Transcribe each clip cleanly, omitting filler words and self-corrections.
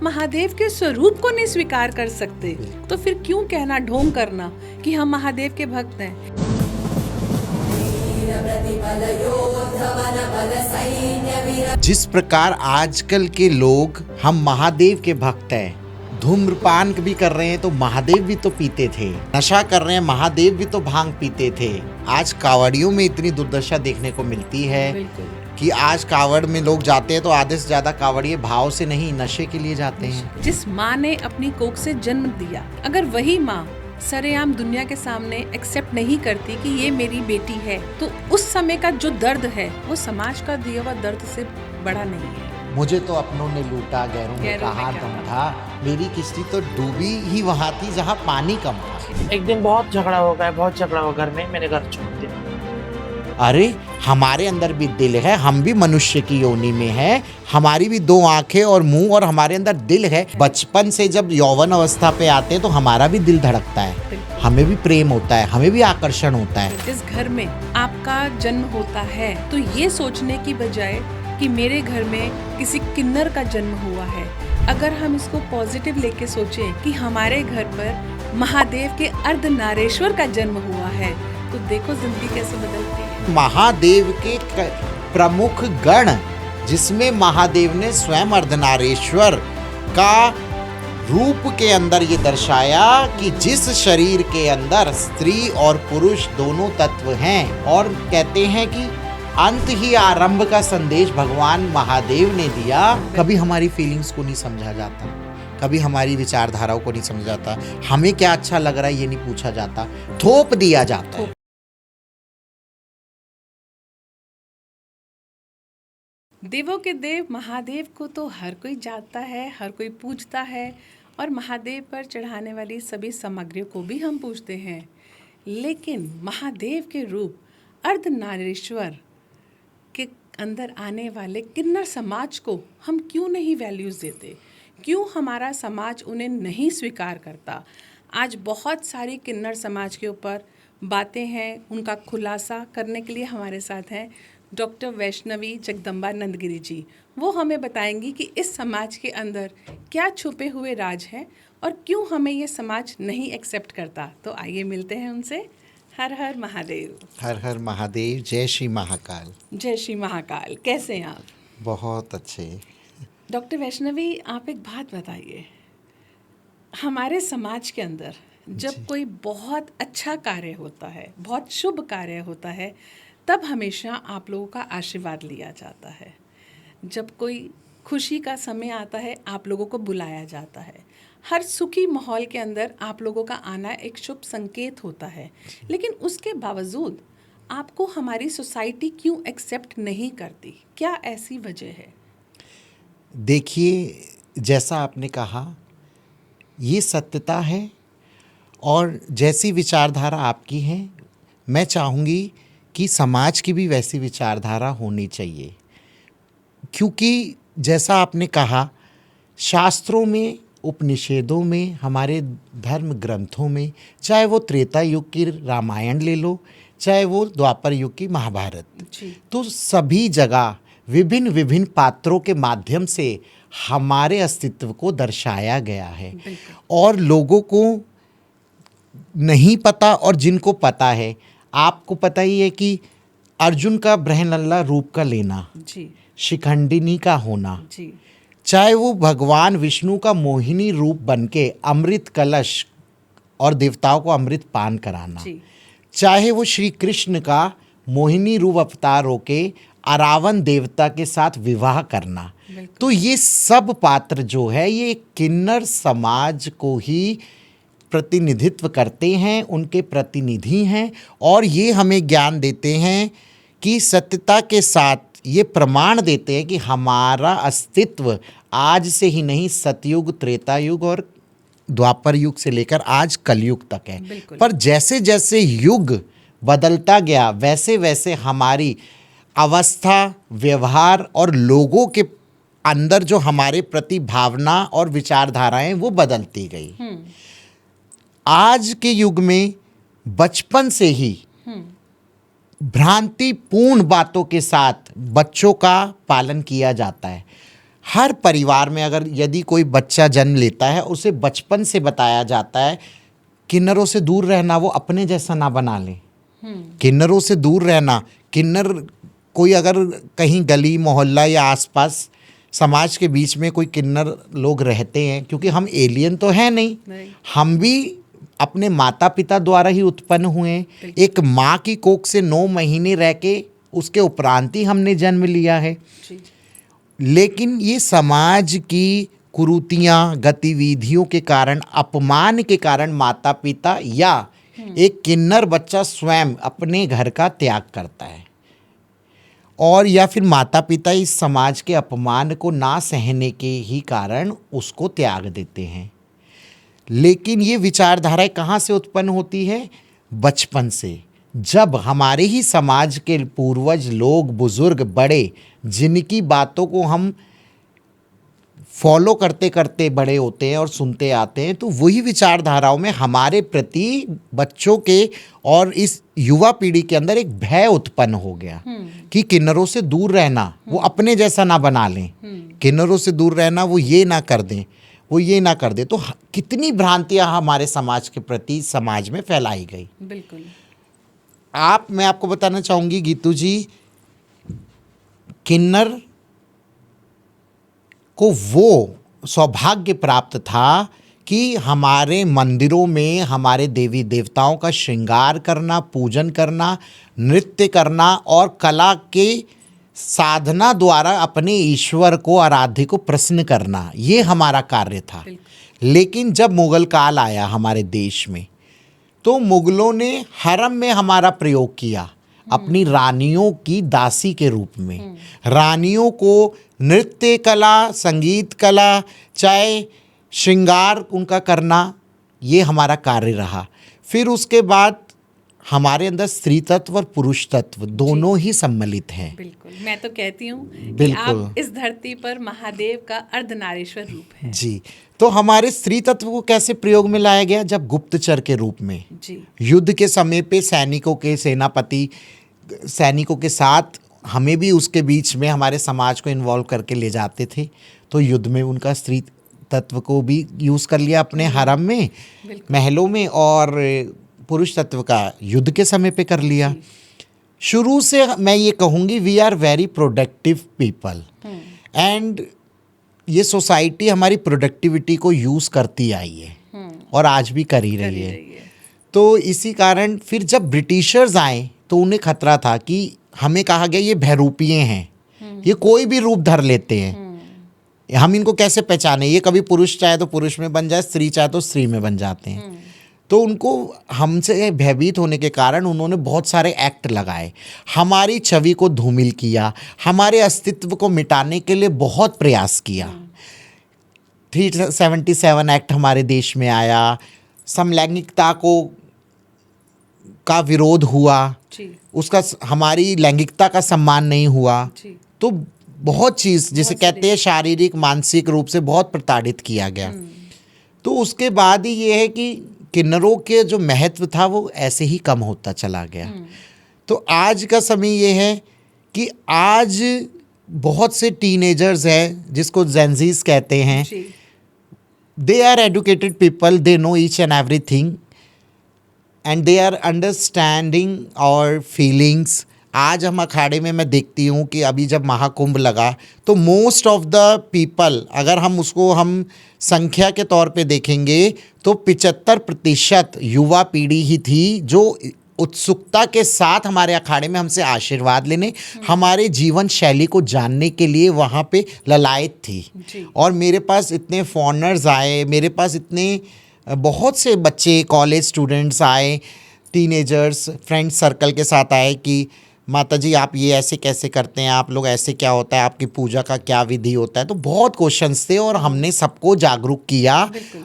आप महादेव के स्वरूप को नहीं स्वीकार कर सकते तो फिर क्यों कहना, ढोंग करना कि हम महादेव के भक्त हैं। जिस प्रकार आजकल के लोग हम महादेव के भक्त हैं, धूम्रपान भी कर रहे हैं तो महादेव भी तो पीते थे, नशा कर रहे हैं महादेव भी तो भांग पीते थे। आज कावड़ियों में इतनी दुर्दशा देखने को मिलती है कि आज कावड़ में लोग जाते हैं तो आधे से ज्यादा कावड़िए भाव से नहीं, नशे के लिए जाते हैं। जिस माँ ने अपनी कोख से जन्म दिया, अगर वही माँ सरेआम दुनिया के सामने एक्सेप्ट नहीं करती कि ये मेरी बेटी है, तो उस समय का जो दर्द है वो समाज का दिया हुआ दर्द से बड़ा नहीं है। मुझे तो अपनों ने लूटा, गैरों में कहाँ दम था, मेरी किश्ती तो डूबी ही वहाँ थी जहाँ पानी कम था। एक दिन बहुत झगड़ा हो गया, बहुत झगड़ा हो घर में, मैंने घर छोड़ दिया। अरे हमारे अंदर भी दिल है, हम भी मनुष्य की योनि में है, हमारी भी दो आंखें और मुंह और हमारे अंदर दिल है। बचपन से जब यौवन अवस्था पे आते हैं तो हमारा भी दिल धड़कता है, हमें भी प्रेम होता है, हमें भी आकर्षण होता है। जिस घर में आपका जन्म होता है तो ये सोचने की बजाय कि मेरे घर में किसी किन्नर का जन्म हुआ है, अगर हम इसको पॉजिटिव लेके सोचें कि हमारे घर पर महादेव के अर्धनारेश्वर का जन्म हुआ है, तो देखो जिंदगी कैसे बदलती है। महादेव के प्रमुख गण, जिसमें महादेव ने स्वयं अर्धनारेश्वर का रूप के अंदर ये दर्शाया कि जिस शरीर के अंदर स्त्री और पुरुष दोनों तत्व हैं, और कहते हैं कि अंत ही आरंभ का संदेश भगवान महादेव ने दिया। कभी हमारी फीलिंग्स को नहीं समझा जाता, कभी हमारी विचारधाराओं को नहीं समझा जाता, हमें क्या अच्छा लग रहा है ये नहीं पूछा जाता, थोप दिया जाता है। देवों के देव महादेव को तो हर कोई जानता है, हर कोई पूजता है, और महादेव पर चढ़ाने वाली सभी सामग्रियों को भी हम पूजते हैं। लेकिन महादेव के रूप अर्धनारीश्वर के अंदर आने वाले किन्नर समाज को हम क्यों नहीं वैल्यूज़ देते, क्यों हमारा समाज उन्हें नहीं स्वीकार करता। आज बहुत सारी किन्नर समाज के ऊपर बातें हैं, उनका खुलासा करने के लिए हमारे साथ हैं डॉक्टर वैष्णवी जगदम्बा नंदगिरी जी। वो हमें बताएंगी कि इस समाज के अंदर क्या छुपे हुए राज हैं और क्यों हमें ये समाज नहीं एक्सेप्ट करता। तो आइए मिलते हैं उनसे। हर हर महादेव। हर हर महादेव। जय श्री महाकाल। जय श्री महाकाल। कैसे हैं आप? बहुत अच्छे। डॉक्टर वैष्णवी, आप एक बात बताइए, हमारे समाज के अंदर जब कोई बहुत अच्छा कार्य होता है, बहुत शुभ कार्य होता है, तब हमेशा आप लोगों का आशीर्वाद लिया जाता है। जब कोई खुशी का समय आता है, आप लोगों को बुलाया जाता है। हर सुखी माहौल के अंदर आप लोगों का आना एक शुभ संकेत होता है। लेकिन उसके बावजूद आपको हमारी सोसाइटी क्यों एक्सेप्ट नहीं करती? क्या ऐसी वजह है? देखिए, जैसा आपने कहा, ये सत्यता है, और जैसी विचारधारा आपकी है, मैं चाहूँगी कि समाज की भी वैसी विचारधारा होनी चाहिए। क्योंकि जैसा आपने कहा, शास्त्रों में, उपनिषदों में, हमारे धर्म ग्रंथों में, चाहे वो त्रेता युग की रामायण ले लो, चाहे वो द्वापर युग की महाभारत, तो सभी जगह विभिन्न विभिन्न पात्रों के माध्यम से हमारे अस्तित्व को दर्शाया गया है। और लोगों को नहीं पता, और जिनको पता है, आपको पता ही है कि अर्जुन का ब्रह्मलल्ला रूप का लेना, शिखंडिनी का होना, चाहे वो भगवान विष्णु का मोहिनी रूप बनके अमृत कलश और देवताओं को अमृत पान कराना, चाहे वो श्री कृष्ण का मोहिनी रूप अवतार होके अरावण देवता के साथ विवाह करना, तो ये सब पात्र जो है ये किन्नर समाज को ही प्रतिनिधित्व करते हैं, उनके प्रतिनिधि हैं। और ये हमें ज्ञान देते हैं कि सत्यता के साथ ये प्रमाण देते हैं कि हमारा अस्तित्व आज से ही नहीं, सतयुग, त्रेता युग और द्वापर युग से लेकर आज कलयुग तक है। पर जैसे जैसे युग बदलता गया, वैसे वैसे हमारी अवस्था, व्यवहार और लोगों के अंदर जो हमारे प्रति भावना और विचारधाराएं वो बदलती गई। आज के युग में बचपन से ही भ्रांतिपूर्ण बातों के साथ बच्चों का पालन किया जाता है। हर परिवार में अगर यदि कोई बच्चा जन्म लेता है, उसे बचपन से बताया जाता है किन्नरों से दूर रहना, वो अपने जैसा ना बना ले। किन्नरों से दूर रहना, किन्नर कोई अगर कहीं गली मोहल्ला या आसपास समाज के बीच में कोई किन्नर लोग रहते हैं, क्योंकि हम एलियन तो हैं नहीं, हम भी अपने माता पिता द्वारा ही उत्पन्न हुए। एक माँ की कोख से 9 महीने रह के उसके उपरांत ही हमने जन्म लिया है। लेकिन ये समाज की कुरीतियाँ, गतिविधियों के कारण, अपमान के कारण माता पिता या एक किन्नर बच्चा स्वयं अपने घर का त्याग करता है, और या फिर माता पिता इस समाज के अपमान को ना सहने के ही कारण उसको त्याग देते हैं। लेकिन ये विचारधाराएं कहाँ से उत्पन्न होती है? बचपन से, जब हमारे ही समाज के पूर्वज लोग, बुजुर्ग, बड़े, जिनकी बातों को हम फॉलो करते करते बड़े होते हैं और सुनते आते हैं, तो वही विचारधाराओं में हमारे प्रति बच्चों के और इस युवा पीढ़ी के अंदर एक भय उत्पन्न हो गया कि किन्नरों से दूर रहना, वो अपने जैसा ना बना लें, किन्नरों से दूर रहना, वो ये ना कर दें, वो ये ना कर दे। तो कितनी भ्रांतियां हमारे समाज के प्रति समाज में फैलाई गई। बिल्कुल। मैं आपको बताना चाहूँगी गीतू जी, किन्नर को वो सौभाग्य प्राप्त था कि हमारे मंदिरों में हमारे देवी देवताओं का श्रृंगार करना, पूजन करना, नृत्य करना और कला के साधना द्वारा अपने ईश्वर को, आराध्य को प्रसन्न करना, ये हमारा कार्य था। लेकिन जब मुगल काल आया हमारे देश में, तो मुगलों ने हरम में हमारा प्रयोग किया, अपनी रानियों की दासी के रूप में। रानियों को नृत्य कला, संगीत कला, चाहे श्रृंगार उनका करना, ये हमारा कार्य रहा। फिर उसके बाद हमारे अंदर स्त्री तत्व और पुरुष तत्व दोनों ही सम्मिलित हैं। बिल्कुल, मैं तो कहती हूँ कि बिल्कुल। आप इस धरती पर महादेव का अर्धनारीश्वर रूप है। जी, तो हमारे स्त्री तत्व को कैसे प्रयोग में लाया गया? जब गुप्तचर के रूप में जी, युद्ध के समय पे सैनिकों के सेनापति सैनिकों के साथ हमें भी उसके बीच में हमारे समाज को इन्वॉल्व करके ले जाते थे, तो युद्ध में उनका स्त्री तत्व को भी यूज़ कर लिया अपने हरम में, महलों में, और पुरुष तत्व का युद्ध के समय पे कर लिया। शुरू से मैं ये कहूँगी, we are very productive people, and ये सोसाइटी हमारी प्रोडक्टिविटी को यूज़ करती आई है और आज भी कर ही रही है। तो इसी कारण फिर जब ब्रिटिशर्स आए तो उन्हें खतरा था कि हमें कहा गया ये बहरूपिये हैं, ये कोई भी रूप धर लेते हैं, हम इनको कैसे पहचाने? ये कभी पुरुष चाहे तो पुरुष में बन जाए, स्त्री चाहे तो स्त्री में बन जाते हैं। तो उनको हमसे भयभीत होने के कारण उन्होंने बहुत सारे एक्ट लगाए, हमारी छवि को धूमिल किया, हमारे अस्तित्व को मिटाने के लिए बहुत प्रयास किया। 377 एक्ट हमारे देश में आया, समलैंगिकता का विरोध हुआ, उसका हमारी लैंगिकता का सम्मान नहीं हुआ। तो बहुत चीज़ जिसे कहते हैं शारीरिक मानसिक रूप से बहुत प्रताड़ित किया गया। तो उसके बाद ही ये है कि किन्नरों के जो महत्व था वो ऐसे ही कम होता चला गया। तो आज का समय ये है कि आज बहुत से टीनेजर्स हैं जिसको जेनजीज कहते हैं, they are educated people, they know each and everything and they are understanding our feelings. आज हम अखाड़े में मैं देखती हूँ कि अभी जब महाकुंभ लगा तो मोस्ट ऑफ द पीपल, अगर हम उसको हम संख्या के तौर पे देखेंगे तो 75% युवा पीढ़ी ही थी जो उत्सुकता के साथ हमारे अखाड़े में हमसे आशीर्वाद लेने, हमारे जीवन शैली को जानने के लिए वहाँ पे ललायत थी। और मेरे पास इतने फॉरनर्स आए, मेरे पास इतने बहुत से बच्चे, कॉलेज स्टूडेंट्स आए, टीनेजर्स फ्रेंड सर्कल के साथ आए कि माता जी आप ये ऐसे कैसे करते हैं, आप लोग ऐसे क्या होता है, आपकी पूजा का क्या विधि होता है। तो बहुत क्वेश्चंस थे और हमने सबको जागरूक किया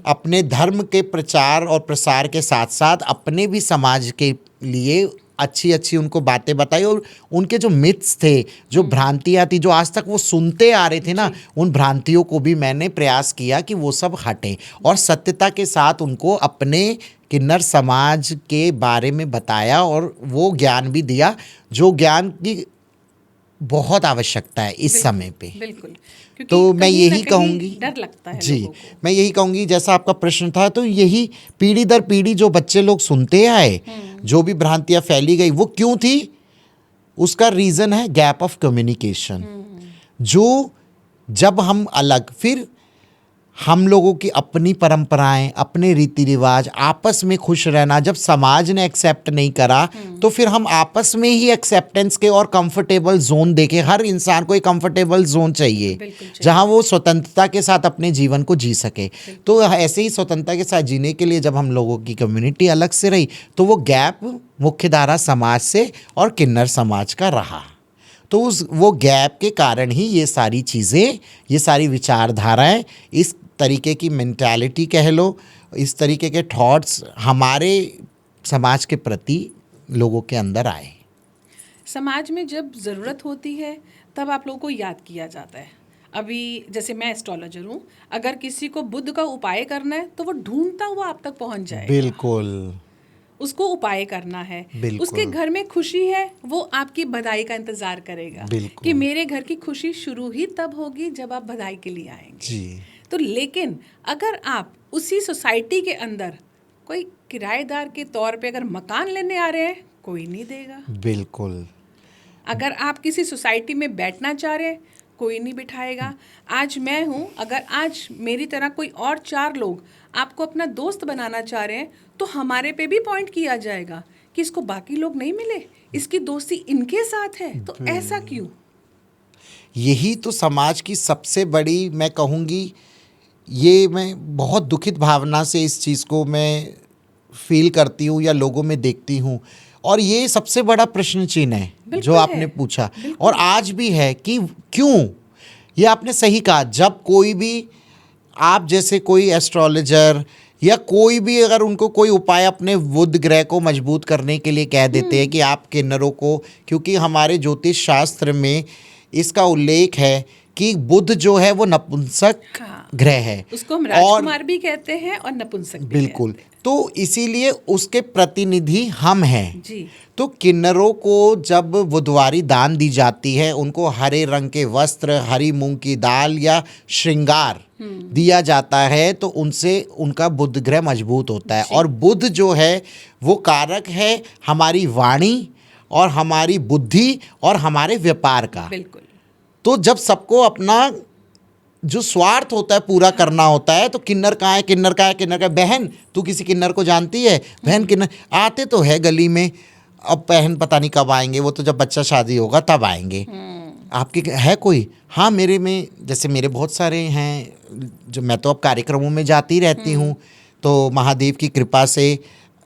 अपने धर्म के प्रचार और प्रसार के साथ साथ अपने भी समाज के लिए अच्छी अच्छी उनको बातें बताई। और उनके जो मिथ्स थे, जो भ्रांतियाँ थी, जो आज तक वो सुनते आ रहे थे ना, उन भ्रांतियों को भी मैंने प्रयास किया कि वो सब हटे और सत्यता के साथ उनको अपने किन्नर समाज के बारे में बताया और वो ज्ञान भी दिया, जो ज्ञान की बहुत आवश्यकता है इस समय पे। बिल्कुल, क्योंकि तो मैं कहीं ना यही कहीं कहूँगी, डर लगता है जी लोगों को। मैं यही कहूँगी, जैसा आपका प्रश्न था, तो यही पीढ़ी दर पीढ़ी जो बच्चे लोग सुनते आए, जो भी भ्रांतियाँ फैली गई, वो क्यों थी, उसका रीज़न है गैप ऑफ कम्युनिकेशन। जो जब हम अलग, फिर हम लोगों की अपनी परंपराएं, अपने रीति रिवाज, आपस में खुश रहना, जब समाज ने एक्सेप्ट नहीं करा, तो फिर हम आपस में ही एक्सेप्टेंस के और कंफर्टेबल जोन देके, हर इंसान को एक कंफर्टेबल जोन चाहिए बिल्कुल चाहिए। जहां वो स्वतंत्रता के साथ अपने जीवन को जी सके। तो ऐसे ही स्वतंत्रता के साथ जीने के लिए जब हम लोगों की कम्युनिटी अलग से रही, तो वो गैप मुख्यधारा समाज से और किन्नर समाज का रहा। तो वो गैप के कारण ही ये सारी चीज़ें, ये सारी विचारधाराएं, इस तरीके की मेंटालिटी कह लो, इस तरीके के थॉट्स हमारे समाज के प्रति लोगों के अंदर आए। समाज में जब ज़रूरत होती है तब आप लोगों को याद किया जाता है। अभी जैसे मैं एस्ट्रोलॉजर हूँ, अगर किसी को बुध का उपाय करना है तो वो ढूंढता हुआ आप तक पहुँच जाएगा। बिल्कुल उसको उपाय करना है, बिल्कुल। उसके घर में खुशी है, वो आपकी बधाई का इंतजार करेगा बिल्कुल। कि मेरे घर की खुशी शुरू ही तब होगी जब आप बधाई के लिए आएंगे। जी। तो लेकिन अगर आप उसी सोसाइटी के अंदर कोई किराएदार के तौर पे अगर मकान लेने आ रहे हैं, कोई नहीं देगा। बिल्कुल। अगर आप किसी सोसाइटी में बैठना चाह रहे हैं, कोई नहीं बिठाएगा। आज मैं हूँ, अगर आज मेरी तरह कोई और 4 लोग आपको अपना दोस्त बनाना चाह रहे हैं, तो हमारे पे भी पॉइंट किया जाएगा कि इसको बाकी लोग नहीं मिले, इसकी दोस्ती इनके साथ है, तो ऐसा क्यों? यही तो समाज की सबसे बड़ी, मैं कहूँगी, ये मैं बहुत दुखित भावना से इस चीज़ को मैं फील करती हूँ या लोगों में देखती हूँ, और ये सबसे बड़ा प्रश्न चिन्ह है जो बिल्कुल आपने है, पूछा, बिल्कुल। और आज भी है कि क्यों। ये आपने सही कहा, जब कोई भी, आप जैसे कोई एस्ट्रोलॉजर या कोई भी अगर उनको कोई उपाय अपने बुध ग्रह को मजबूत करने के लिए कह देते हैं कि आप किन्नरों को, क्योंकि हमारे ज्योतिष शास्त्र में इसका उल्लेख है कि बुध जो है वो नपुंसक हाँ, ग्रह है, उसको हम राजकुमार भी कहते हैं और नपुंसक भी बिल्कुल, कहते तो इसीलिए उसके प्रतिनिधि हम हैं। हैं। जी, तो किन्नरों को जब बुधवारी दान दी जाती है, उनको हरे रंग के वस्त्र, हरी मूंग की दाल या श्रृंगार दिया जाता है, तो उनसे उनका बुध ग्रह मजबूत होता है। और बुध जो है वो कारक है हमारी वाणी और हमारी बुद्धि और हमारे व्यापार का। बिल्कुल। तो जब सबको अपना जो स्वार्थ होता है पूरा करना होता है, तो किन्नर कहाँ है, किन्नर कहाँ है, किन्नर कहाँ है? बहन, तू किसी किन्नर को जानती है? बहन, किन्नर आते तो है गली में, अब बहन पता नहीं कब आएंगे, वो तो जब बच्चा शादी होगा तब आएंगे। आपके है कोई? हाँ, मेरे में, जैसे मेरे बहुत सारे हैं, जो मैं तो अब कार्यक्रमों में जाती रहती हूँ, तो महादेव की कृपा से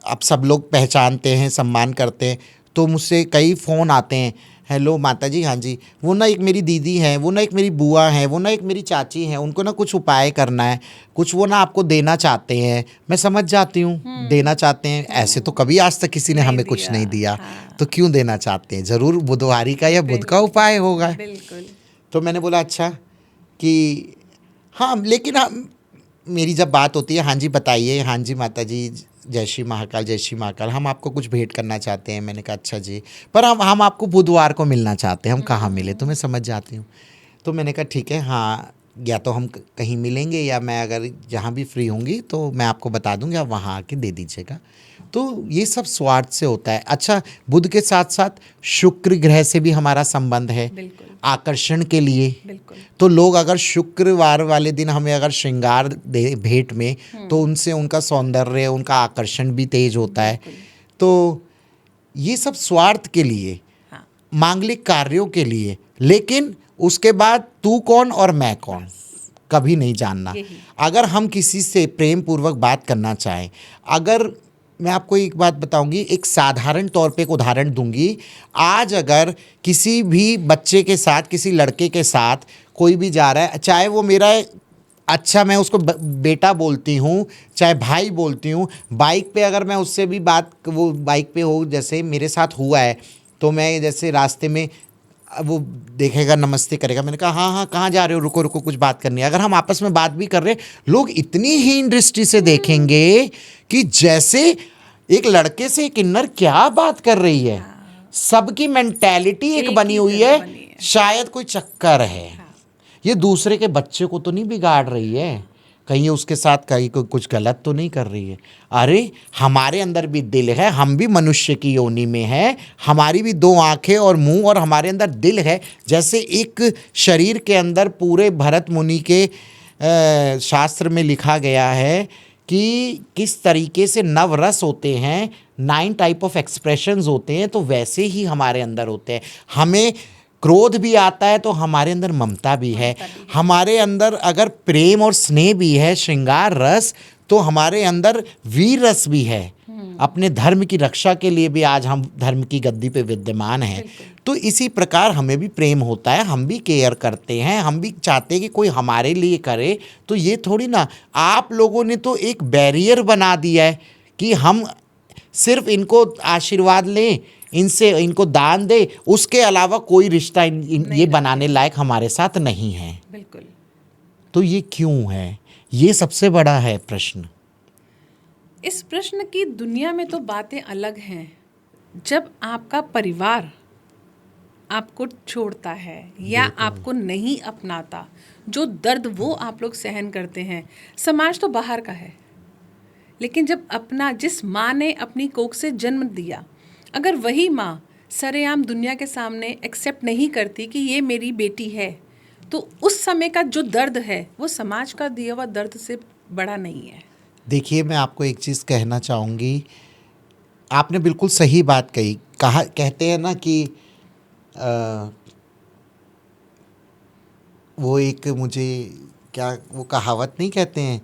अब सब लोग पहचानते हैं, सम्मान करते हैं। तो मुझसे कई फ़ोन आते हैं, हेलो माता जी, हाँ जी, वो ना एक मेरी दीदी है, वो ना एक मेरी बुआ है, वो ना एक मेरी चाची है, उनको ना कुछ उपाय करना है, कुछ वो ना आपको देना चाहते हैं। मैं समझ जाती हूँ, देना चाहते हैं, ऐसे तो कभी आज तक किसी ने हमें कुछ नहीं दिया, तो क्यों देना चाहते हैं? ज़रूर बुधवारी का या बुध का उपाय होगा। बिल्कुल। तो मैंने बोला अच्छा कि हाँ, लेकिन हाँ, मेरी जब बात होती है, हाँ जी बताइए, हाँ जी माता जी, जय श्री महाकाल, जय श्री महाकाल, हम आपको कुछ भेंट करना चाहते हैं। मैंने कहा अच्छा जी, पर हम आपको बुधवार को मिलना चाहते हैं, हम कहाँ मिले? तो मैं समझ जाती हूँ। तो मैंने कहा ठीक है, हाँ, या तो हम कहीं मिलेंगे, या मैं अगर जहाँ भी फ्री होंगी तो मैं आपको बता दूँगी, आप वहाँ आके दे दीजिएगा। तो ये सब स्वार्थ से होता है। अच्छा, बुध के साथ साथ शुक्र ग्रह से भी हमारा संबंध है, बिल्कुल। आकर्षण के लिए। बिल्कुल। तो लोग अगर शुक्रवार वाले दिन हमें अगर श्रृंगार दे भेंट में, तो उनसे उनका सौंदर्य, उनका आकर्षण भी तेज होता है। तो ये सब स्वार्थ के लिए, हाँ। मांगलिक कार्यों के लिए, लेकिन उसके बाद तू कौन और मैं कौन कभी नहीं जानना। अगर हम किसी से प्रेम पूर्वक बात करना चाहें, अगर मैं आपको एक बात बताऊंगी, एक साधारण तौर पे एक उदाहरण दूंगी। आज अगर किसी भी बच्चे के साथ, किसी लड़के के साथ कोई भी जा रहा है, चाहे वो मेरा, अच्छा मैं उसको बेटा बोलती हूँ, चाहे भाई बोलती हूँ, बाइक पे अगर मैं उससे भी बात, वो बाइक पे हो, जैसे मेरे साथ हुआ है, तो मैं जैसे रास्ते में वो देखेगा, नमस्ते करेगा, मैंने कहा हाँ हाँ कहाँ जा रहे हो, रुको रुको कुछ बात करनी है। अगर हम आपस में बात भी कर रहे हैं, लोग इतनी हीन दृष्टि से देखेंगे कि जैसे एक लड़के से किन्नर क्या बात कर रही है। सबकी मेंटालिटी एक बनी हुई है शायद कोई चक्कर है। हाँ। ये दूसरे के बच्चे को तो नहीं बिगाड़ रही है, कहीं उसके साथ कहीं कुछ गलत तो नहीं कर रही है। अरे हमारे अंदर भी दिल है, हम भी मनुष्य की योनि में है, हमारी भी दो आंखें और मुंह और हमारे अंदर दिल है। जैसे एक शरीर के अंदर पूरे भरत मुनि के शास्त्र में लिखा गया है कि किस तरीके से नवरस होते हैं, 9 टाइप ऑफ एक्सप्रेशंस होते हैं, तो वैसे ही हमारे अंदर होते हैं। हमें क्रोध भी आता है तो हमारे अंदर ममता भी है, हमारे अंदर अगर प्रेम और स्नेह भी है, श्रृंगार रस, तो हमारे अंदर वीर रस भी है। अपने धर्म की रक्षा के लिए भी आज हम धर्म की गद्दी पे विद्यमान हैं। तो इसी प्रकार हमें भी प्रेम होता है, हम भी केयर करते हैं, हम भी चाहते हैं कि कोई हमारे लिए करे। तो ये थोड़ी ना, आप लोगों ने तो एक बैरियर बना दिया है कि हम सिर्फ इनको आशीर्वाद लें, इनसे इनको दान दे, उसके अलावा कोई रिश्ता ये बनाने लायक हमारे साथ नहीं है। बिल्कुल। तो ये क्यों है? ये सबसे बड़ा है प्रश्न। इस प्रश्न की दुनिया में तो बातें अलग हैं। जब आपका परिवार आपको छोड़ता है या आपको नहीं अपनाता, जो दर्द वो आप लोग सहन करते हैं, समाज तो बाहर का है, लेकिन जब अपना जिस माँ ने अपनी कोख से जन्म दिया, अगर वही माँ सरेआम दुनिया के सामने एक्सेप्ट नहीं करती कि ये मेरी बेटी है, तो उस समय का जो दर्द है वो समाज का दिया हुआ दर्द से बड़ा नहीं है। देखिए, मैं आपको एक चीज़ कहना चाहूँगी, आपने बिल्कुल सही बात कही। कहते हैं ना कि वो एक मुझे क्या वो कहावत नहीं कहते हैं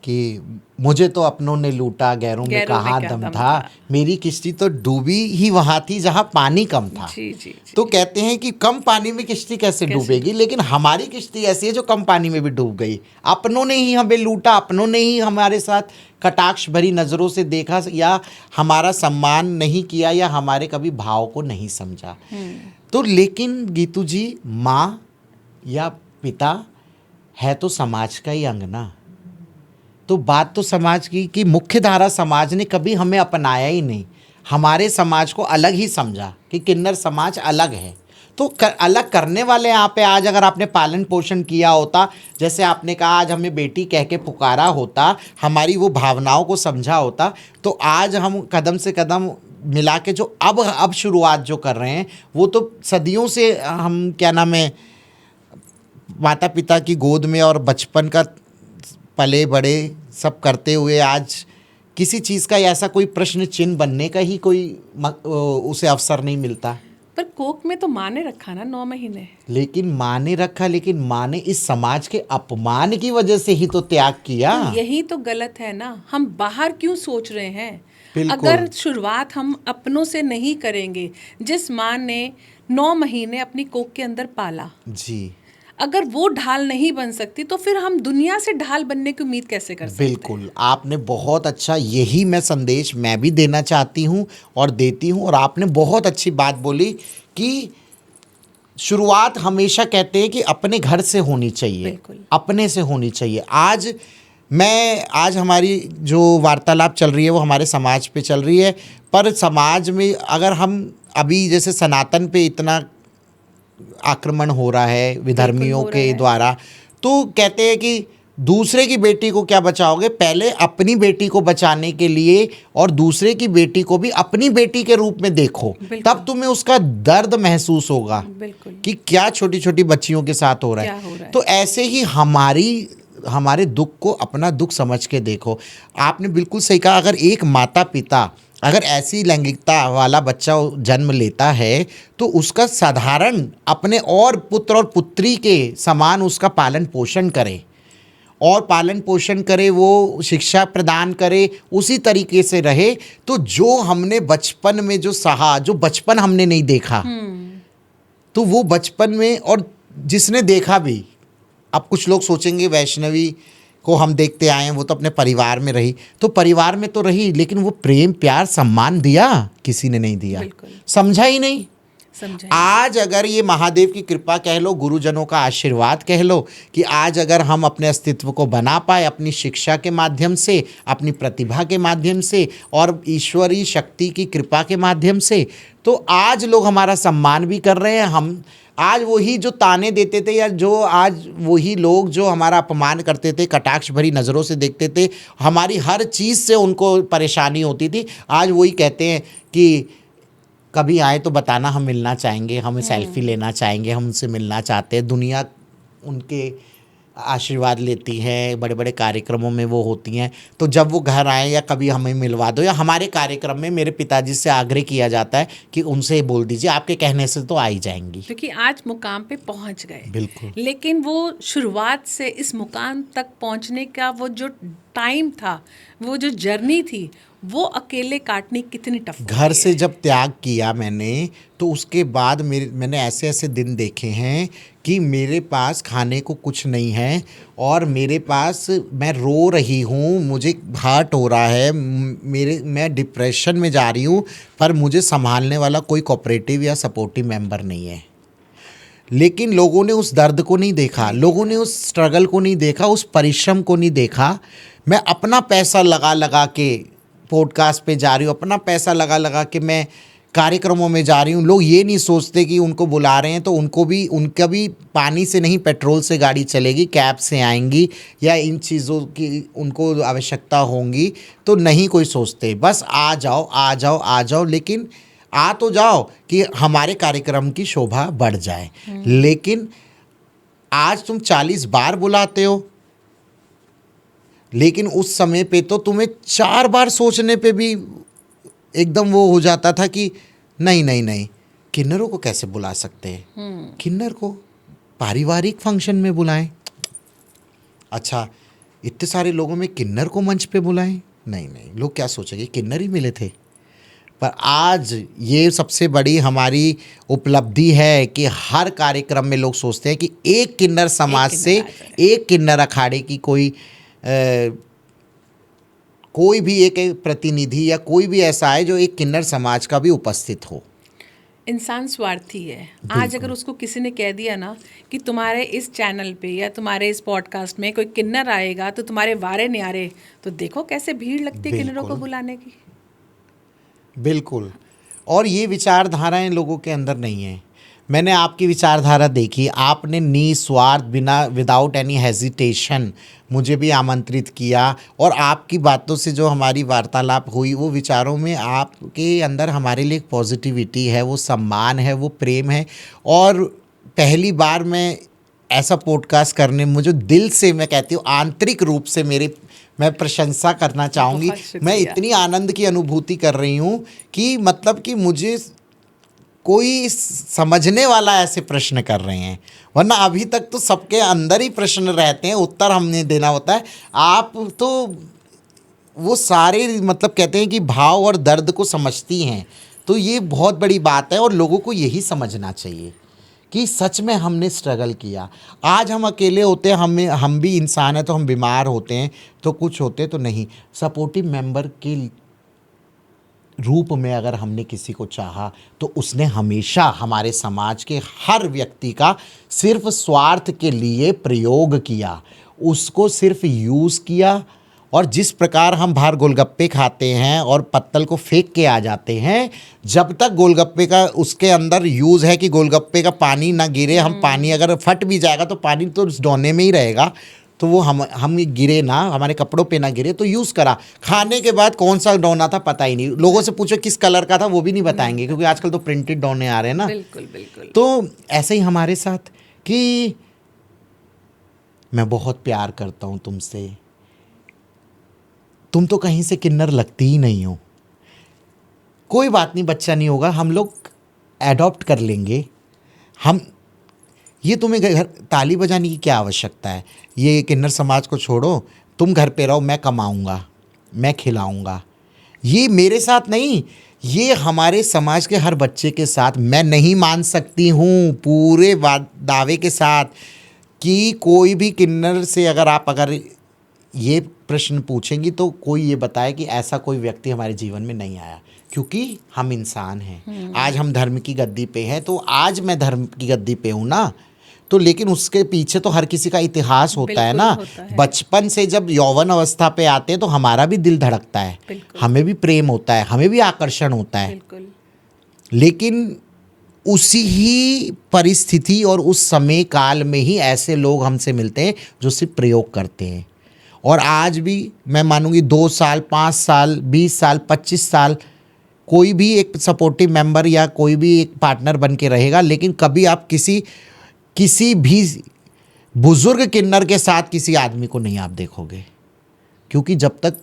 कि मुझे तो अपनों ने लूटा, गैरों में कहाँ दम था, मेरी किश्ती तो डूबी ही वहाँ थी जहाँ पानी कम था। जी। तो कहते हैं कि कम पानी में किश्ती कैसे डूबेगी, लेकिन हमारी किश्ती ऐसी है जो कम पानी में भी डूब गई। अपनों ने ही हमें लूटा, अपनों ने ही हमारे साथ कटाक्ष भरी नज़रों से देखा, या हमारा सम्मान नहीं किया, या हमारे कभी भाव को नहीं समझा। तो लेकिन गीतू जी, माँ या पिता है तो समाज का ही अंग ना। तो बात तो समाज की कि मुख्य धारा समाज ने कभी हमें अपनाया ही नहीं, हमारे समाज को अलग ही समझा कि किन्नर समाज अलग है। तो अलग करने वाले यहाँ पे आज अगर आपने पालन पोषण किया होता, जैसे आपने कहा आज हमें बेटी कह के पुकारा होता, हमारी वो भावनाओं को समझा होता, तो आज हम कदम से कदम मिला के जो अब शुरुआत जो कर रहे हैं, वो तो सदियों से हम क्या नाम है माता पिता की गोद में और बचपन का पले बड़े सब करते हुए आज किसी चीज़ का ऐसा कोई प्रश्न चिन्ह बनने का ही कोई उसे अवसर नहीं मिलता। पर कोख में तो माँ ने रखा ना 9 महीने। लेकिन माँ ने रखा, लेकिन माँ ने इस समाज के अपमान की वजह से ही तो त्याग किया। तो यही तो गलत है ना, हम बाहर क्यों सोच रहे हैं? बिल्कुल। अगर शुरुआत हम अपनों से नहीं करेंगे, जिस माँ ने 9 महीने अपनी कोख के अंदर पाला जी, अगर वो ढाल नहीं बन सकती, तो फिर हम दुनिया से ढाल बनने की उम्मीद कैसे कर सकते हैं? बिल्कुल, आपने बहुत अच्छा, यही मैं संदेश मैं भी देना चाहती हूँ और देती हूँ। और आपने बहुत अच्छी बात बोली कि शुरुआत हमेशा कहते हैं कि अपने घर से होनी चाहिए, अपने से होनी चाहिए। आज हमारी जो वार्तालाप चल रही है वो हमारे समाज पे चल रही है, पर समाज में अगर हम अभी जैसे सनातन पे इतना आक्रमण हो रहा है विधर्मियों के द्वारा, तो कहते हैं कि दूसरे की बेटी को क्या बचाओगे, पहले अपनी बेटी को बचाने के लिए और दूसरे की बेटी को भी अपनी बेटी के रूप में देखो, तब तुम्हें उसका दर्द महसूस होगा कि क्या छोटी छोटी बच्चियों के साथ हो रहा है। तो ऐसे ही हमारे दुख को अपना दुख समझ के देखो। आपने बिल्कुल सही कहा, अगर एक माता पिता अगर ऐसी लैंगिकता वाला बच्चा जन्म लेता है तो उसका साधारण अपने और पुत्र और पुत्री के समान उसका पालन पोषण करे, और पालन पोषण करे, वो शिक्षा प्रदान करे, उसी तरीके से रहे। तो जो हमने बचपन में जो सहा, जो बचपन हमने नहीं देखा, तो वो बचपन में, और जिसने देखा भी, अब कुछ लोग सोचेंगे वैष्णवी को हम देखते आए हैं, वो तो अपने परिवार में रही, तो परिवार में तो रही, लेकिन वो प्रेम प्यार सम्मान दिया किसी ने नहीं दिया, समझा ही नहीं। समझाइए। आज अगर ये महादेव की कृपा कह लो, गुरुजनों का आशीर्वाद कह लो, कि आज अगर हम अपने अस्तित्व को बना पाए अपनी शिक्षा के माध्यम से, अपनी प्रतिभा के माध्यम से और ईश्वरीय शक्ति की कृपा के माध्यम से, तो आज लोग हमारा सम्मान भी कर रहे हैं। हम आज वही जो ताने देते थे, या जो आज वही लोग जो हमारा अपमान करते थे, कटाक्ष भरी नज़रों से देखते थे, हमारी हर चीज़ से उनको परेशानी होती थी, आज वही कहते हैं कि कभी आए तो बताना, हम मिलना चाहेंगे, हमें सेल्फी लेना चाहेंगे, हम उनसे मिलना चाहते हैं। दुनिया उनके आशीर्वाद लेती है, बड़े बड़े कार्यक्रमों में वो होती हैं, तो जब वो घर आए या कभी हमें मिलवा दो, या हमारे कार्यक्रम में मेरे पिताजी से आग्रह किया जाता है कि उनसे बोल दीजिए, आपके कहने से तो आ ही जाएंगी। क्योंकि आज मुकाम पे पहुंच गए। बिल्कुल। लेकिन वो शुरुआत से इस मुकाम तक पहुंचने का वो जो टाइम था, वो जो जर्नी थी, वो अकेले काटनी कितनी टफ होती घर है। से जब त्याग किया मैंने, तो उसके बाद मैंने ऐसे ऐसे दिन देखे हैं कि मेरे पास खाने को कुछ नहीं है, और मेरे पास, मैं रो रही हूँ, मुझे हर्ट हो रहा है, मैं डिप्रेशन में जा रही हूँ, पर मुझे संभालने वाला कोई कोऑपरेटिव या सपोर्टिव मेंबर नहीं है। लेकिन लोगों ने उस दर्द को नहीं देखा, लोगों ने उस स्ट्रगल को नहीं देखा, उस परिश्रम को नहीं देखा। मैं अपना पैसा लगा लगा के पॉडकास्ट पे जा रही हूँ, अपना पैसा लगा लगा के मैं कार्यक्रमों में जा रही हूँ। लोग ये नहीं सोचते कि उनको बुला रहे हैं तो उनका भी पानी से नहीं, पेट्रोल से गाड़ी चलेगी, कैब से आएंगी, या इन चीज़ों की उनको आवश्यकता होंगी, तो नहीं कोई सोचते। बस आ जाओ आ जाओ आ जाओ, लेकिन आ तो जाओ कि हमारे कार्यक्रम की शोभा बढ़ जाए। लेकिन आज तुम 40 बार बुलाते हो, लेकिन उस समय पे तो तुम्हें 4 बार सोचने पे भी एकदम वो हो जाता था कि नहीं नहीं नहीं, किन्नरों को कैसे बुला सकते हैं, किन्नर को पारिवारिक फंक्शन में बुलाएं, अच्छा इतने सारे लोगों में किन्नर को मंच पे बुलाएं, नहीं नहीं, लोग क्या सोचेंगे, किन्नर ही मिले थे। पर आज ये सबसे बड़ी हमारी उपलब्धि है कि हर कार्यक्रम में लोग सोचते हैं कि एक किन्नर समाज से, एक किन्नर अखाड़े की कोई भी एक प्रतिनिधि या कोई भी ऐसा है जो एक किन्नर समाज का भी उपस्थित हो। इंसान स्वार्थी है। आज अगर उसको किसी ने कह दिया ना कि तुम्हारे इस चैनल पे या तुम्हारे इस पॉडकास्ट में कोई किन्नर आएगा तो तुम्हारे वारे न्यारे, तो देखो कैसे भीड़ लगती है किन्नरों को बुलाने की। बिल्कुल। और ये विचारधाराएं लोगों के अंदर नहीं है। मैंने आपकी विचारधारा देखी, आपने निस्वार्थ, बिना विदाउट एनी हेजिटेशन मुझे भी आमंत्रित किया, और आपकी बातों से जो हमारी वार्तालाप हुई, वो विचारों में आपके अंदर हमारे लिए एक पॉजिटिविटी है, वो सम्मान है, वो प्रेम है। और पहली बार मैं ऐसा पॉडकास्ट करने, मुझे दिल से, मैं कहती हूँ आंतरिक रूप से मैं प्रशंसा करना चाहूँगी। मैं इतनी आनंद की अनुभूति कर रही हूँ कि मतलब कि मुझे कोई समझने वाला ऐसे प्रश्न कर रहे हैं, वरना अभी तक तो सबके अंदर ही प्रश्न रहते हैं, उत्तर हमने देना होता है। आप तो वो सारे मतलब कहते हैं कि भाव और दर्द को समझती हैं, तो ये बहुत बड़ी बात है, और लोगों को यही समझना चाहिए कि सच में हमने स्ट्रगल किया। आज हम अकेले होते हैं, हम भी इंसान हैं, तो हम बीमार होते हैं, तो कुछ होते तो नहीं, सपोर्टिव मेंबर के रूप में अगर हमने किसी को चाहा, तो उसने हमेशा हमारे समाज के हर व्यक्ति का सिर्फ स्वार्थ के लिए प्रयोग किया, उसको सिर्फ यूज़ किया। और जिस प्रकार हम बाहर गोलगप्पे खाते हैं और पत्तल को फेंक के आ जाते हैं, जब तक गोलगप्पे का उसके अंदर यूज़ है कि गोलगप्पे का पानी ना गिरे, हम पानी अगर फट भी जाएगा तो पानी तो उस डोने में ही रहेगा, तो वो हम गिरे ना, हमारे कपड़ों पे ना गिरे, तो यूज़ करा। खाने के बाद कौन सा डोना था पता ही नहीं, लोगों से पूछो किस कलर का था, वो भी नहीं बताएंगे, क्योंकि आजकल तो प्रिंटेड डोने आ रहे हैं ना। बिल्कुल बिल्कुल। तो ऐसे ही हमारे साथ कि मैं बहुत प्यार करता हूँ तुमसे, तुम तो कहीं से किन्नर लगती ही नहीं हो, कोई बात नहीं, बच्चा नहीं होगा, हम लोग एडॉप्ट कर लेंगे। ये तुम्हें घर ताली बजाने की क्या आवश्यकता है, ये किन्नर समाज को छोड़ो, तुम घर पे रहो, मैं कमाऊँगा, मैं खिलाऊँगा। ये मेरे साथ नहीं, ये हमारे समाज के हर बच्चे के साथ। मैं नहीं मान सकती हूँ पूरे दावे के साथ कि कोई भी किन्नर से अगर ये प्रश्न पूछेंगी तो कोई ये बताए कि ऐसा कोई व्यक्ति हमारे जीवन में नहीं आया, क्योंकि हम इंसान हैं। आज हम धर्म की गद्दी पे हैं, तो आज मैं धर्म की गद्दी पे हूँ ना, तो लेकिन उसके पीछे तो हर किसी का इतिहास होता है बिल्कुल ना। होता है। बचपन से जब यौवन अवस्था पे आते हैं तो हमारा भी दिल धड़कता है, बिल्कुल। हमें भी प्रेम होता है, हमें भी आकर्षण होता है, बिल्कुल। लेकिन उसी ही परिस्थिति और उस समय काल में ही ऐसे लोग हमसे मिलते हैं जो सिर्फ प्रयोग करते हैं। और आज भी मैं मानूंगी 2 साल, 5 साल, 20 साल, 25 साल कोई भी एक सपोर्टिव मेंबर या कोई भी एक पार्टनर बन के रहेगा, लेकिन कभी आप किसी भी बुजुर्ग किन्नर के साथ किसी आदमी को नहीं आप देखोगे, क्योंकि जब तक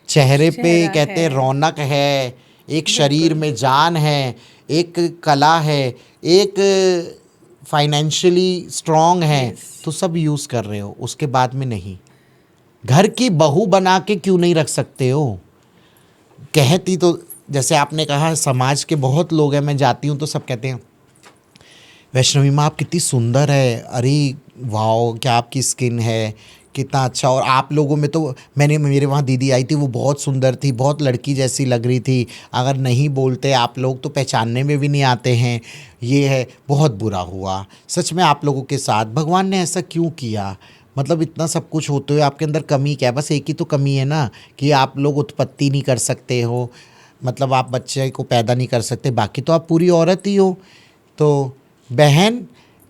चेहरे पे चेहरा कहते हैं है। रौनक है, एक शरीर में जान है, एक कला है, एक फाइनेंशियली स्ट्रांग है, तो सब यूज़ कर रहे हो, उसके बाद में नहीं। घर की बहू बना के क्यों नहीं रख सकते हो? कहती तो जैसे आपने कहा समाज के बहुत लोग हैं, मैं जाती हूँ तो सब कहते हैं वैष्णवी माँ आप कितनी सुंदर है, अरे वाह क्या आपकी स्किन है, कितना अच्छा। और आप लोगों में तो मेरे वहाँ दीदी आई थी, वो बहुत सुंदर थी, बहुत लड़की जैसी लग रही थी, अगर नहीं बोलते आप लोग तो पहचानने में भी नहीं आते हैं, ये है। बहुत बुरा हुआ सच में आप लोगों के साथ, भगवान ने ऐसा क्यों किया? मतलब इतना सब कुछ होते हुए आपके अंदर कमी क्या है? बस एक ही तो कमी है ना कि आप लोग उत्पत्ति नहीं कर सकते हो, मतलब आप बच्चे को पैदा नहीं कर सकते, बाकी तो आप पूरी औरत ही हो। तो बहन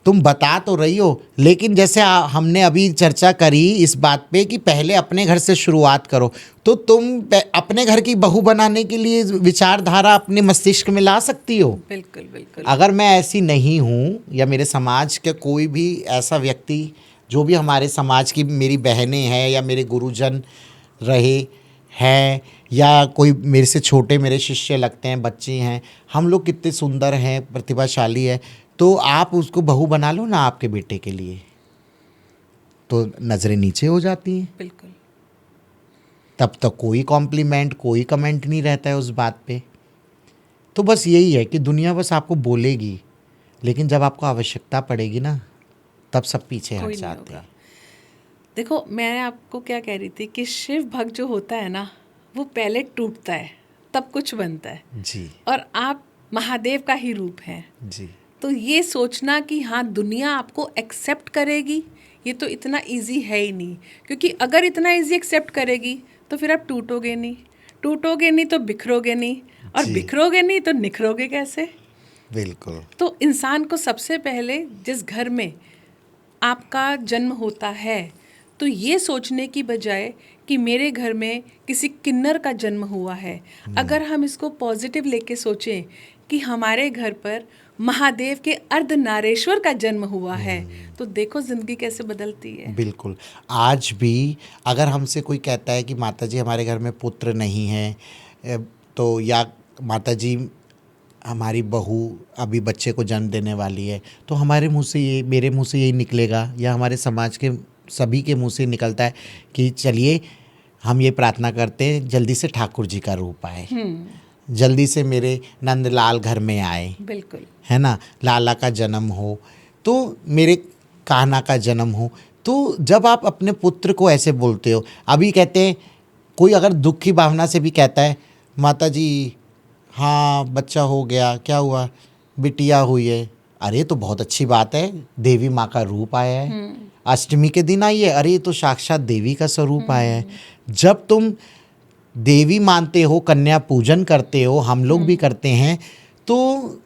तुम बता तो रही हो, लेकिन जैसे हमने अभी चर्चा करी इस बात पे कि पहले अपने घर से शुरुआत करो, तो तुम अपने घर की बहू बनाने के लिए विचारधारा अपने मस्तिष्क में ला सकती हो। बिल्कुल बिल्कुल। अगर मैं ऐसी नहीं हूँ या मेरे समाज के कोई भी ऐसा व्यक्ति, जो भी हमारे समाज की मेरी बहनें हैं या मेरे गुरुजन रहे हैं या कोई मेरे से छोटे मेरे शिष्य लगते हैं, बच्चे हैं, हम लोग कितने सुंदर हैं, प्रतिभाशाली है, तो आप उसको बहू बना लो ना आपके बेटे के लिए, तो नज़रें नीचे हो जाती हैं। बिल्कुल। तब तक कोई कॉम्प्लीमेंट, कोई कमेंट नहीं रहता है उस बात पे। तो बस यही है कि दुनिया बस आपको बोलेगी, लेकिन जब आपको आवश्यकता पड़ेगी ना, तब सब पीछे हट कोई नहीं जाते होगा। हैं। देखो मैं आपको क्या कह रही थी कि शिव भक्त जो होता है ना, वो पहले टूटता है तब कुछ बनता है, जी और आप महादेव का ही रूप हैं। जी। तो ये सोचना कि हाँ दुनिया आपको एक्सेप्ट करेगी, ये तो इतना इजी है ही नहीं, क्योंकि अगर इतना इजी एक्सेप्ट करेगी तो फिर आप टूटोगे नहीं तो बिखरोगे नहीं, और जी। बिखरोगे नहीं तो निखरोगे कैसे? बिल्कुल। तो इंसान को सबसे पहले जिस घर में आपका जन्म होता है, तो ये सोचने की बजाय कि मेरे घर में किसी किन्नर का जन्म हुआ है, अगर हम इसको पॉजिटिव लेके सोचें कि हमारे घर पर महादेव के अर्धनारेश्वर का जन्म हुआ है, तो देखो जिंदगी कैसे बदलती है। बिल्कुल। आज भी अगर हमसे कोई कहता है कि माताजी हमारे घर में पुत्र नहीं है, तो या माताजी हमारी बहू अभी बच्चे को जन्म देने वाली है, तो हमारे मुंह से ये, मेरे मुंह से यही निकलेगा या हमारे समाज के सभी के मुंह से निकलता है कि चलिए हम ये प्रार्थना करते हैं जल्दी से ठाकुर जी का रूप आए, जल्दी से मेरे नंदलाल घर में आए, बिल्कुल। है ना, लाला का जन्म हो, तो मेरे कान्हा का जन्म हो। तो जब आप अपने पुत्र को ऐसे बोलते हो, अभी कहते हैं कोई अगर दुख की भावना से भी कहता है माता जी हाँ बच्चा हो गया, क्या हुआ, बिटिया हुई है, अरे तो बहुत अच्छी बात है, देवी माँ का रूप आया है, अष्टमी के दिन आई है, अरे ये तो साक्षात देवी का स्वरूप आया है। जब तुम देवी मानते हो, कन्या पूजन करते हो, हम लोग भी करते हैं, तो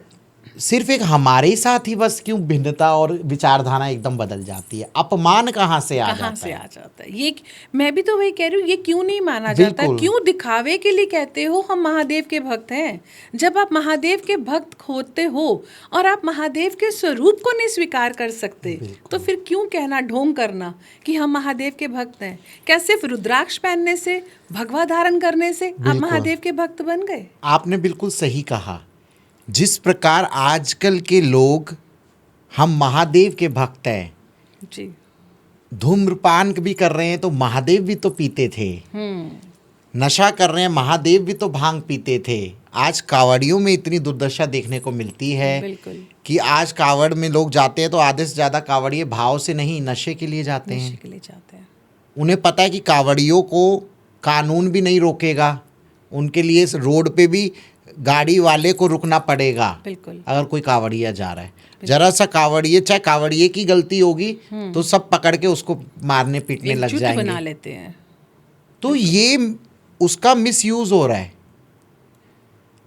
सिर्फ एक हमारे साथ ही बस क्यों भिन्नता और विचारधारा एकदम बदल जाती है? अपमान कहाँ से आ कहाँ जाता से है? आ जाता है ये? मैं भी तो वही कह रही हूँ, ये क्यों नहीं माना जाता? बिल्कुल। क्यों दिखावे के लिए कहते हो हम महादेव के भक्त हैं? जब आप महादेव के भक्त होते हो और आप महादेव के स्वरूप को नहीं स्वीकार कर सकते, तो फिर क्यों कहना, ढोंग करना कि हम महादेव के भक्त हैं? क्या सिर्फ रुद्राक्ष पहनने से, भगवा धारण करने से आप बिल्कुल। महादेव के भक्त बन गए? आपने बिल्कुल सही कहा। जिस प्रकार आजकल के लोग हम महादेव के भक्त हैं, जी। धूम्रपान भी कर रहे हैं तो महादेव भी तो पीते थे, नशा कर रहे हैं, महादेव भी तो भांग पीते थे। आज कावड़ियों में इतनी दुर्दशा देखने को मिलती है बिल्कुल। कि आज कावड़ में लोग जाते हैं तो आधे से ज़्यादा कावड़िए भाव से नहीं, नशे के लिए जाते नशे हैं। के लिए जाते हैं। उन्हें पता है कि कावड़ियों को कानून भी नहीं रोकेगा, उनके लिए इस रोड पे भी गाड़ी वाले को रुकना पड़ेगा बिल्कुल। अगर कोई कावड़िया जा रहा है। जरा सा कावड़िए, चाहे कावड़िए की गलती होगी तो सब पकड़ के उसको मारने पीटने लग एकजुट बना जाएंगे। लेते हैं। तो ये उसका मिसयूज हो रहा है।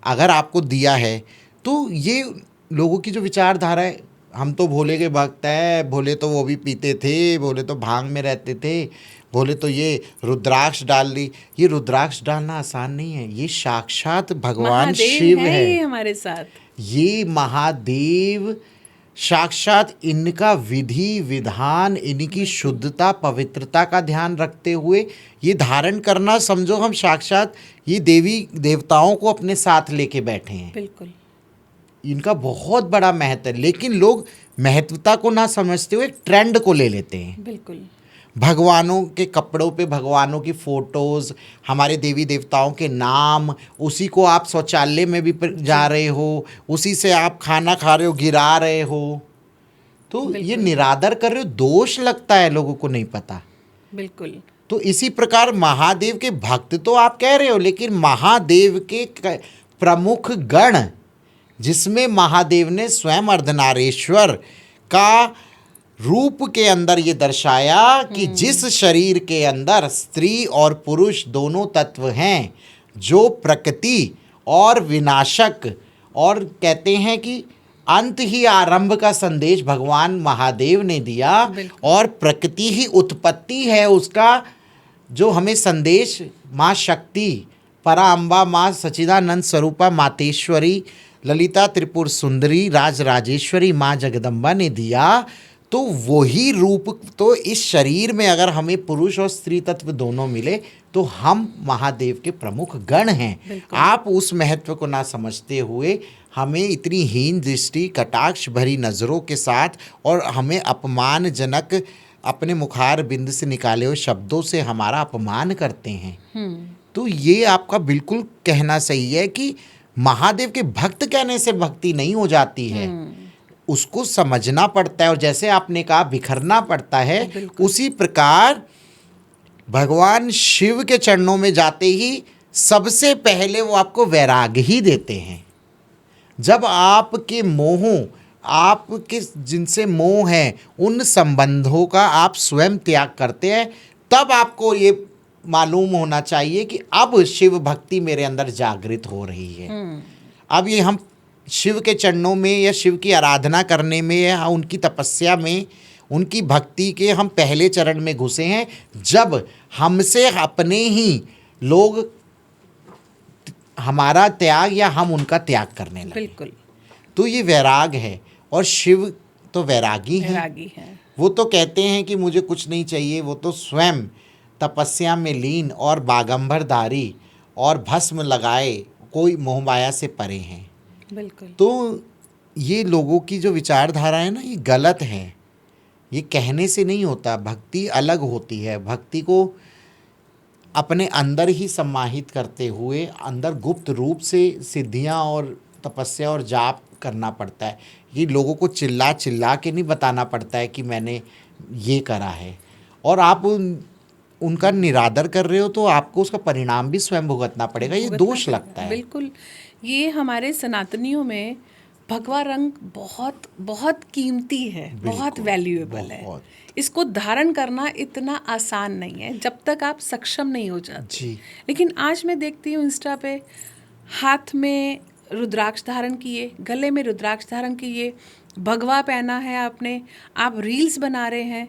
अगर आपको दिया है तो ये लोगों की जो विचारधारा है, हम तो भोले के भक्त हैं, भोले तो वो भी पीते थे, भोले तो भांग में रहते थे, भोले तो ये रुद्राक्ष डाल दी। ये रुद्राक्ष डालना आसान नहीं है, ये साक्षात भगवान महादेव शिव है है। ये हमारे साथ। ये महादेव साक्षात, इनका विधि विधान, इनकी शुद्धता पवित्रता का ध्यान रखते हुए ये धारण करना, समझो हम साक्षात ये देवी देवताओं को अपने साथ लेके बैठे हैं। बिल्कुल। इनका बहुत बड़ा महत्व है, लेकिन लोग महत्वता को ना समझते हुए एक ट्रेंड को ले लेते हैं। बिल्कुल। भगवानों के कपड़ों पे भगवानों की फोटोज, हमारे देवी देवताओं के नाम, उसी को आप शौचालय में भी जा रहे हो, उसी से आप खाना खा रहे हो, गिरा रहे हो, तो ये निरादर कर रहे हो। दोष लगता है, लोगों को नहीं पता। बिल्कुल। तो इसी प्रकार महादेव के भक्त तो आप कह रहे हो, लेकिन महादेव के प्रमुख गण, जिसमें महादेव ने स्वयं अर्धनारीश्वर का रूप के अंदर ये दर्शाया कि जिस शरीर के अंदर स्त्री और पुरुष दोनों तत्व हैं, जो प्रकृति और विनाशक, और कहते हैं कि अंत ही आरंभ का संदेश भगवान महादेव ने दिया, और प्रकृति ही उत्पत्ति है उसका, जो हमें संदेश माँ शक्ति, पराअंबा, माँ सच्चिदानंद स्वरूपा, मातेश्वरी, ललिता त्रिपुर सुंदरी, राज राजेश्वरी माँ जगदम्बा ने दिया। तो वही रूप, तो इस शरीर में अगर हमें पुरुष और स्त्री तत्व दोनों मिले तो हम महादेव के प्रमुख गण हैं। आप उस महत्व को ना समझते हुए हमें इतनी हीन दृष्टि, कटाक्ष भरी नज़रों के साथ, और हमें अपमानजनक अपने मुखार बिंद से निकाले हुए शब्दों से हमारा अपमान करते हैं। तो ये आपका बिल्कुल कहना सही है कि महादेव के भक्त कहने से भक्ति नहीं हो जाती है, उसको समझना पड़ता है, और जैसे आपने कहा बिखरना पड़ता है, उसी प्रकार भगवान शिव के चरणों में जाते ही सबसे पहले वो आपको वैराग्य ही देते हैं। जब आपके मोहों, आपके जिनसे मोह है, उन संबंधों का आप स्वयं त्याग करते हैं, तब आपको ये मालूम होना चाहिए कि अब शिव भक्ति मेरे अंदर जागृत हो रही है। अब ये हम शिव के चरणों में या शिव की आराधना करने में या उनकी तपस्या में, उनकी भक्ति के हम पहले चरण में घुसे हैं, जब हमसे अपने ही लोग हमारा त्याग या हम उनका त्याग करने लगे। बिल्कुल। तो ये वैराग है, और शिव तो वैरागी हैं। वो तो कहते हैं कि मुझे कुछ नहीं चाहिए, वो तो स्वयं तपस्या में लीन और बागंबरधारी और भस्म लगाए कोई मोह माया से परे हैं। बिल्कुल। तो ये लोगों की जो विचारधारा है ना, ये गलत है। ये कहने से नहीं होता, भक्ति अलग होती है। भक्ति को अपने अंदर ही सम्माहित करते हुए अंदर गुप्त रूप से सिद्धियां और तपस्या और जाप करना पड़ता है। ये लोगों को चिल्ला चिल्ला के नहीं बताना पड़ता है कि मैंने ये करा है, और आप उनका निरादर कर रहे हो तो आपको उसका परिणाम भी स्वयं भुगतना पड़ेगा। ये दोष लगता है। बिल्कुल। ये हमारे सनातनियों में भगवा रंग बहुत बहुत कीमती है, बहुत वैल्यूएबल है। इसको धारण करना इतना आसान नहीं है जब तक आप सक्षम नहीं हो जाते जी। लेकिन आज मैं देखती हूँ इंस्टा पे, हाथ में रुद्राक्ष धारण किए, गले में रुद्राक्ष धारण किए, भगवा पहना है आपने, आप रील्स बना रहे हैं,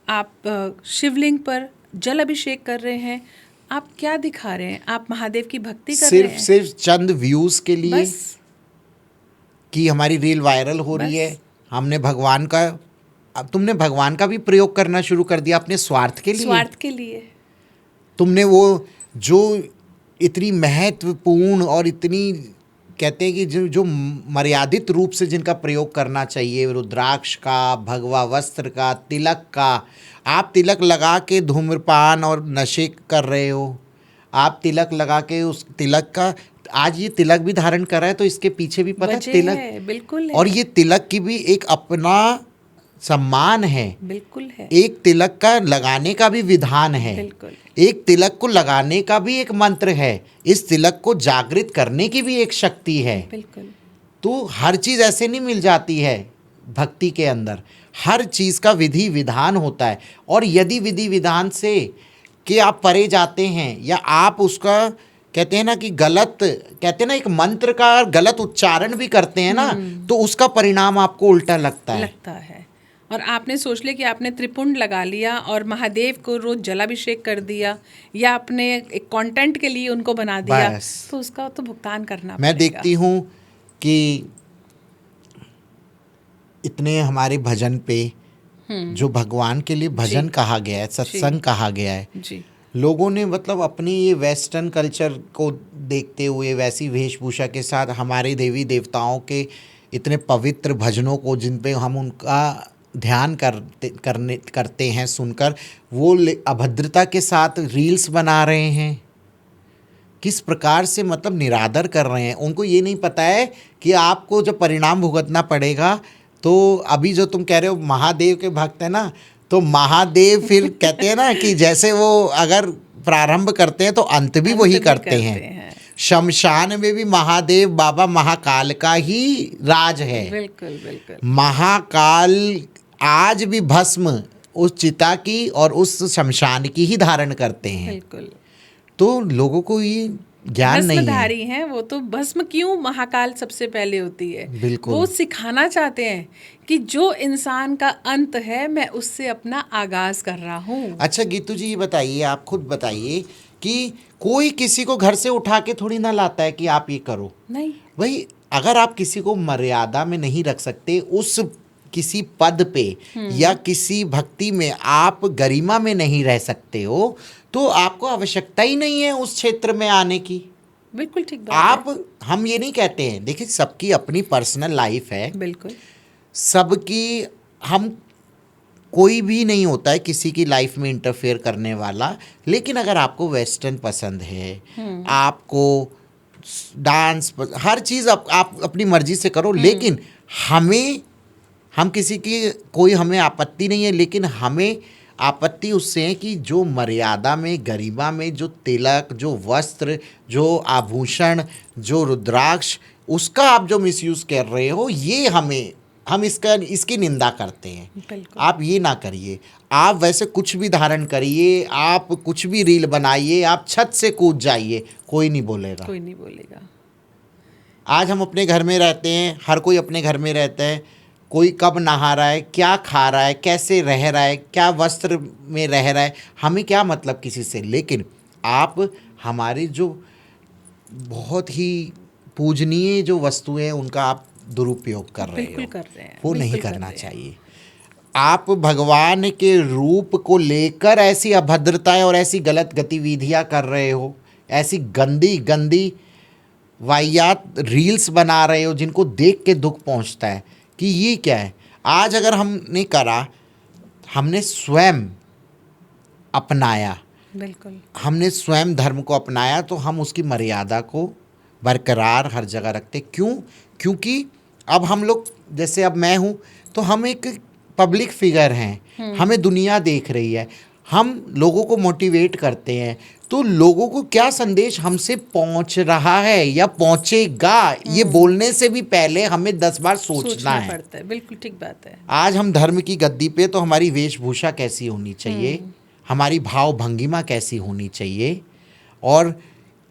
आप शिवलिंग पर जल अभिषेक कर रहे हैं। आप क्या दिखा रहे हैं? आप महादेव की भक्ति कर रहे हैं सिर्फ चंद व्यूज के लिए, बस। कि हमारी रील वायरल हो रही है। हमने भगवान का, अब तुमने भगवान का भी प्रयोग करना शुरू कर दिया अपने स्वार्थ के लिए। स्वार्थ के लिए तुमने वो जो इतनी महत्वपूर्ण और इतनी, कहते हैं कि जो मर्यादित रूप से जिनका प्रयोग करना चाहिए, रुद्राक्ष का, भगवा वस्त्र का, तिलक का, आप तिलक लगा के धूम्रपान और नशे कर रहे हो। आप तिलक लगा के उस तिलक का, आज ये तिलक भी धारण कर रहा है तो इसके पीछे भी पता वजह तिलक है, बिल्कुल है। और ये तिलक की भी एक अपना सम्मान है, बिल्कुल है। एक तिलक का लगाने का भी विधान है, बिल्कुल। एक तिलक को लगाने का भी एक मंत्र है, इस तिलक को जागृत करने की भी एक शक्ति है। बिल्कुल। तो हर चीज़ ऐसे नहीं मिल जाती है भक्ति के अंदर, हर चीज़ का विधि विधान होता है। और यदि विधि विधान से कि आप परे जाते हैं या आप उसका कहते हैं ना कि गलत, कहते हैं ना एक मंत्र का गलत उच्चारण भी करते हैं ना, तो उसका परिणाम आपको उल्टा लगता है। और आपने सोच लिया कि आपने त्रिपुंड लगा लिया और महादेव को रोज जलाभिषेक कर दिया या अपने एक कंटेंट के लिए उनको बना दिया, बस। तो उसका तो भुगतान करना मैं पड़ेगा। देखती हूँ कि इतने हमारे भजन पे जो भगवान के लिए भजन कहा गया है, सत्संग कहा गया है, जी। लोगों ने मतलब अपनी ये वेस्टर्न कल्चर को देखते हुए वैसी वेशभूषा के साथ हमारे देवी देवताओं के इतने पवित्र भजनों को, जिन पे हम उनका ध्यान करते हैं, सुनकर वो अभद्रता के साथ रील्स बना रहे हैं। किस प्रकार से मतलब निरादर कर रहे हैं। उनको ये नहीं पता है कि आपको जब परिणाम भुगतना पड़ेगा, तो अभी जो तुम कह रहे हो महादेव के भक्त है ना, तो महादेव फिर कहते हैं ना कि जैसे वो अगर प्रारंभ करते हैं तो अंत भी वही करते हैं। शमशान में भी महादेव बाबा महाकाल का ही राज है। बिल्कुल बिल्कुल। महाकाल आज भी भस्म उस चिता की और उस शमशान की ही धारण करते हैं। बिल्कुल। तो लोगों को ये ज्ञान नहीं है। भस्मधारी हैं वो, तो भस्म क्यों महाकाल सबसे पहले होती है। बिल्कुल। वो सिखाना चाहते हैं कि जो इंसान का अंत है मैं उससे अपना आगाज कर रहा हूँ। अच्छा गीतू जी, ये बताइए, आप खुद बताइए कि कोई किसी को घर से उठा के थोड़ी ना लाता है कि आप ये करो। नहीं। भाई अगर आप किसी को मर्यादा में नहीं रख सकते, उस किसी पद पे या किसी भक्ति में आप गरिमा में नहीं रह सकते हो, तो आपको आवश्यकता ही नहीं है उस क्षेत्र में आने की। बिल्कुल ठीक बात आप है। हम ये नहीं कहते हैं, देखिए सबकी अपनी पर्सनल लाइफ है, बिल्कुल। सबकी, हम कोई भी नहीं होता है किसी की लाइफ में इंटरफेयर करने वाला। लेकिन अगर आपको वेस्टर्न पसंद है, आपको डांस, हर चीज़ आप अपनी मर्जी से करो, लेकिन हम किसी की कोई हमें आपत्ति नहीं है, लेकिन हमें आपत्ति उससे है कि जो मर्यादा में, गरिमा में, जो तिलक, जो वस्त्र, जो आभूषण, जो रुद्राक्ष, उसका आप जो मिसयूज़ कर रहे हो, ये हम इसकी निंदा करते हैं। बिल्कुल। आप ये ना करिए। आप वैसे कुछ भी धारण करिए, आप कुछ भी रील बनाइए, आप छत से कूद जाइए, कोई नहीं बोलेगा। कोई नहीं बोलेगा। आज हम अपने घर में रहते हैं, हर कोई अपने घर में रहता है, कोई कब नहा रहा है, क्या खा रहा है, कैसे रह रहा है, क्या वस्त्र में रह रहा है, हमें क्या मतलब किसी से। लेकिन आप हमारी जो बहुत ही पूजनीय जो वस्तुएं हैं, उनका आप दुरुपयोग कर रहे बिल्कुल हो, कर रहे हैं। वो बिल्कुल नहीं कर करना रहे हैं। चाहिए। आप भगवान के रूप को लेकर ऐसी अभद्रताएं और ऐसी गलत गतिविधियां कर रहे हो, ऐसी गंदी गंदी वाहियात रील्स बना रहे हो, जिनको देख के दुख पहुंचता है कि ये क्या है। आज अगर हमने करा, हमने स्वयं अपनाया, बिल्कुल। हमने स्वयं धर्म को अपनाया, तो हम उसकी मर्यादा को बरकरार हर जगह रखते। क्यों? क्योंकि अब हम लोग, जैसे अब मैं हूँ, तो हम एक पब्लिक फिगर हैं, हमें दुनिया देख रही है, हम लोगों को मोटिवेट करते हैं, तो लोगों को क्या संदेश हमसे पहुंच रहा है या पहुंचेगा, ये बोलने से भी पहले हमें 10 बार सोचना है। पड़ता है। बिल्कुल ठीक बात है। आज हम धर्म की गद्दी पे, तो हमारी वेशभूषा कैसी होनी चाहिए, हमारी भाव भंगिमा कैसी होनी चाहिए, और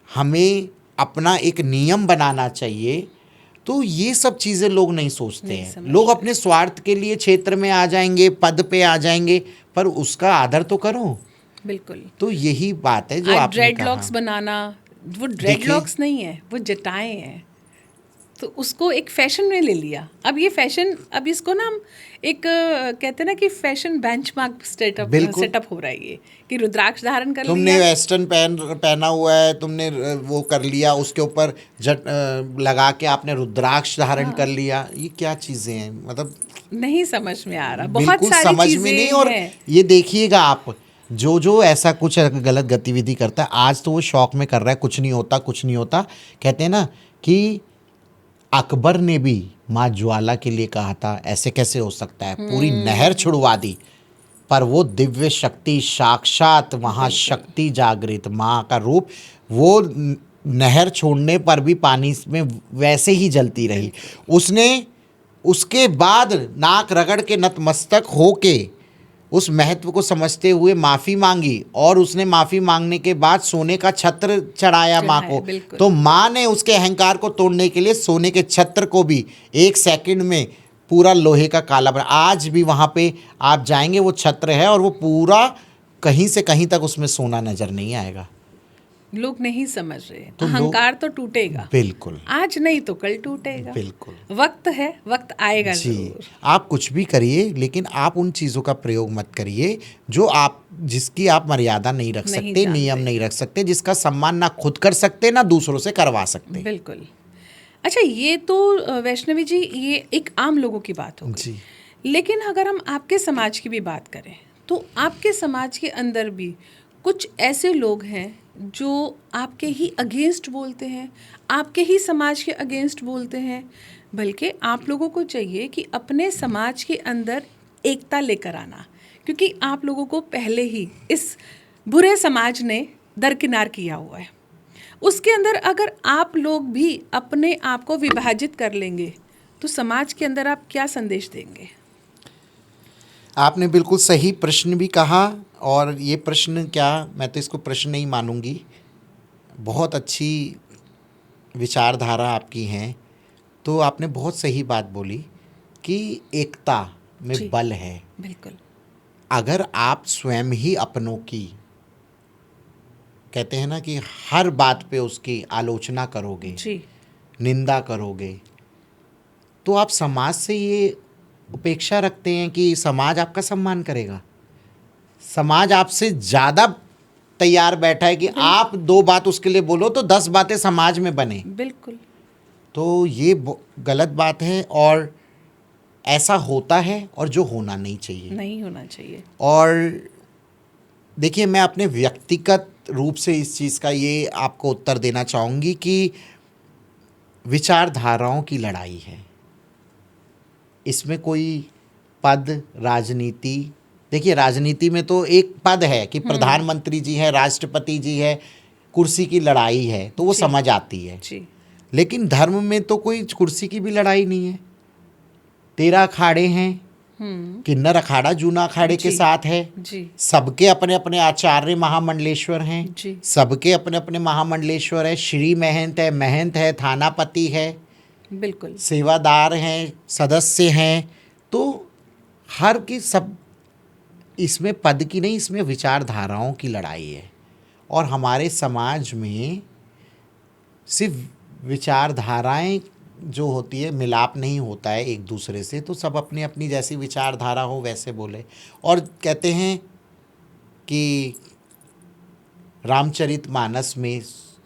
हमें अपना एक नियम बनाना चाहिए। तो ये सब चीज़ें लोग नहीं सोचते हैं। लोग अपने स्वार्थ के लिए क्षेत्र में आ जाएंगे, पद पे आ जाएंगे, पर उसका आदर तो करो। बिल्कुल। तो यही बात है जो आज आपने ड्रेडलॉक्स कहा। बनाना, वो ड्रेडलॉक्स नहीं है, वो जटाएं हैं। तो उसको एक फैशन में ले लिया। अब ये फैशन, अब इसको ना हम एक कहते हैं ना कि फैशन बेंचमार्क सेटअप हो रहा है ये, कि रुद्राक्ष धारण कर तुमने लिया, वेस्टर्न पहना हुआ है, तुमने वो कर लिया, उसके ऊपर लगा के आपने रुद्राक्ष धारण कर लिया। ये क्या चीज़ें हैं, मतलब नहीं समझ में आ रहा। बहुत बिल्कुल सारी समझ चीजें में नहीं। और हैं। ये देखिएगा आप, जो ऐसा कुछ गलत गतिविधि करता है, आज तो वो शौक में कर रहा है, कुछ नहीं होता, कुछ नहीं होता। कहते हैं ना कि अकबर ने भी माँ ज्वाला के लिए कहा था ऐसे कैसे हो सकता है, पूरी नहर छुड़वा दी, पर वो दिव्य शक्ति साक्षात वहाँ शक्ति जागृत माँ का रूप, वो नहर छोड़ने पर भी पानी में वैसे ही जलती रही। उसने उसके बाद नाक रगड़ के नतमस्तक होके उस महत्व को समझते हुए माफ़ी मांगी, और उसने माफ़ी मांगने के बाद सोने का छत्र चढ़ाया माँ को। बिल्कुल। तो माँ ने उसके अहंकार को तोड़ने के लिए सोने के छत्र को भी 1 सेकंड में पूरा लोहे का काला बना। आज भी वहाँ पे आप जाएंगे वो छत्र है, और वो पूरा कहीं से कहीं तक उसमें सोना नज़र नहीं आएगा। लोग नहीं समझ रहे, तो अहंकार तो टूटेगा, बिल्कुल आज नहीं तो कल टूटेगा। बिल्कुल वक्त है, वक्त आएगा जी। जरूर। आप कुछ भी करिए, लेकिन आप उन चीज़ों का प्रयोग मत करिए जो आप जिसकी आप मर्यादा नहीं रख नहीं सकते, जानते। नियम नहीं रख सकते, जिसका सम्मान ना खुद कर सकते ना दूसरों से करवा सकते। बिल्कुल। अच्छा, ये तो वैष्णवी जी ये एक आम लोगों की बात हो गई, जी लेकिन अगर हम आपके समाज की भी बात करें तो आपके समाज के अंदर भी कुछ ऐसे लोग हैं जो आपके ही अगेंस्ट बोलते हैं, आपके ही समाज के अगेंस्ट बोलते हैं। बल्कि आप लोगों को चाहिए कि अपने समाज के अंदर एकता लेकर आना, क्योंकि आप लोगों को पहले ही इस बुरे समाज ने दरकिनार किया हुआ है। उसके अंदर अगर आप लोग भी अपने आप को विभाजित कर लेंगे तो समाज के अंदर आप क्या संदेश देंगे? आपने बिल्कुल सही प्रश्न भी कहा, और ये प्रश्न क्या, मैं तो इसको प्रश्न नहीं मानूंगी, बहुत अच्छी विचारधारा आपकी हैं। तो आपने बहुत सही बात बोली कि एकता में जी। बल है। बिल्कुल। अगर आप स्वयं ही अपनों की, कहते हैं ना कि हर बात पे उसकी आलोचना करोगे, जी। निंदा करोगे, तो आप समाज से ये उपेक्षा रखते हैं कि समाज आपका सम्मान करेगा। समाज आपसे ज़्यादा तैयार बैठा है कि आप 2 बात उसके लिए बोलो तो 10 बातें समाज में बने। बिल्कुल। तो ये गलत बात है, और ऐसा होता है, और जो होना नहीं चाहिए। नहीं होना चाहिए। और देखिए, मैं अपने व्यक्तिगत रूप से इस चीज़ का ये आपको उत्तर देना चाहूँगी कि विचारधाराओं की लड़ाई है, इसमें कोई पद, राजनीति, देखिए राजनीति में तो एक पद है कि प्रधानमंत्री जी है, राष्ट्रपति जी है, कुर्सी की लड़ाई है, तो वो जी। समझ आती है। जी। लेकिन धर्म में तो कोई कुर्सी की भी लड़ाई नहीं है। 13 अखाड़े हैं, किन्नर अखाड़ा जूना अखाड़े के जी। साथ है, जी। सबके अपने अपने आचार्य महामंडलेश्वर हैं, जी। सबके अपने अपने महामंडलेश्वर है, श्री महंत है, थानापति है, बिल्कुल। सेवादार हैं, सदस्य हैं। तो हर की सब, इसमें पद की नहीं, इसमें विचारधाराओं की लड़ाई है। और हमारे समाज में सिर्फ विचारधाराएं जो होती है, मिलाप नहीं होता है एक दूसरे से, तो सब अपनी अपनी जैसी विचारधारा हो वैसे बोले। और कहते हैं कि रामचरितमानस में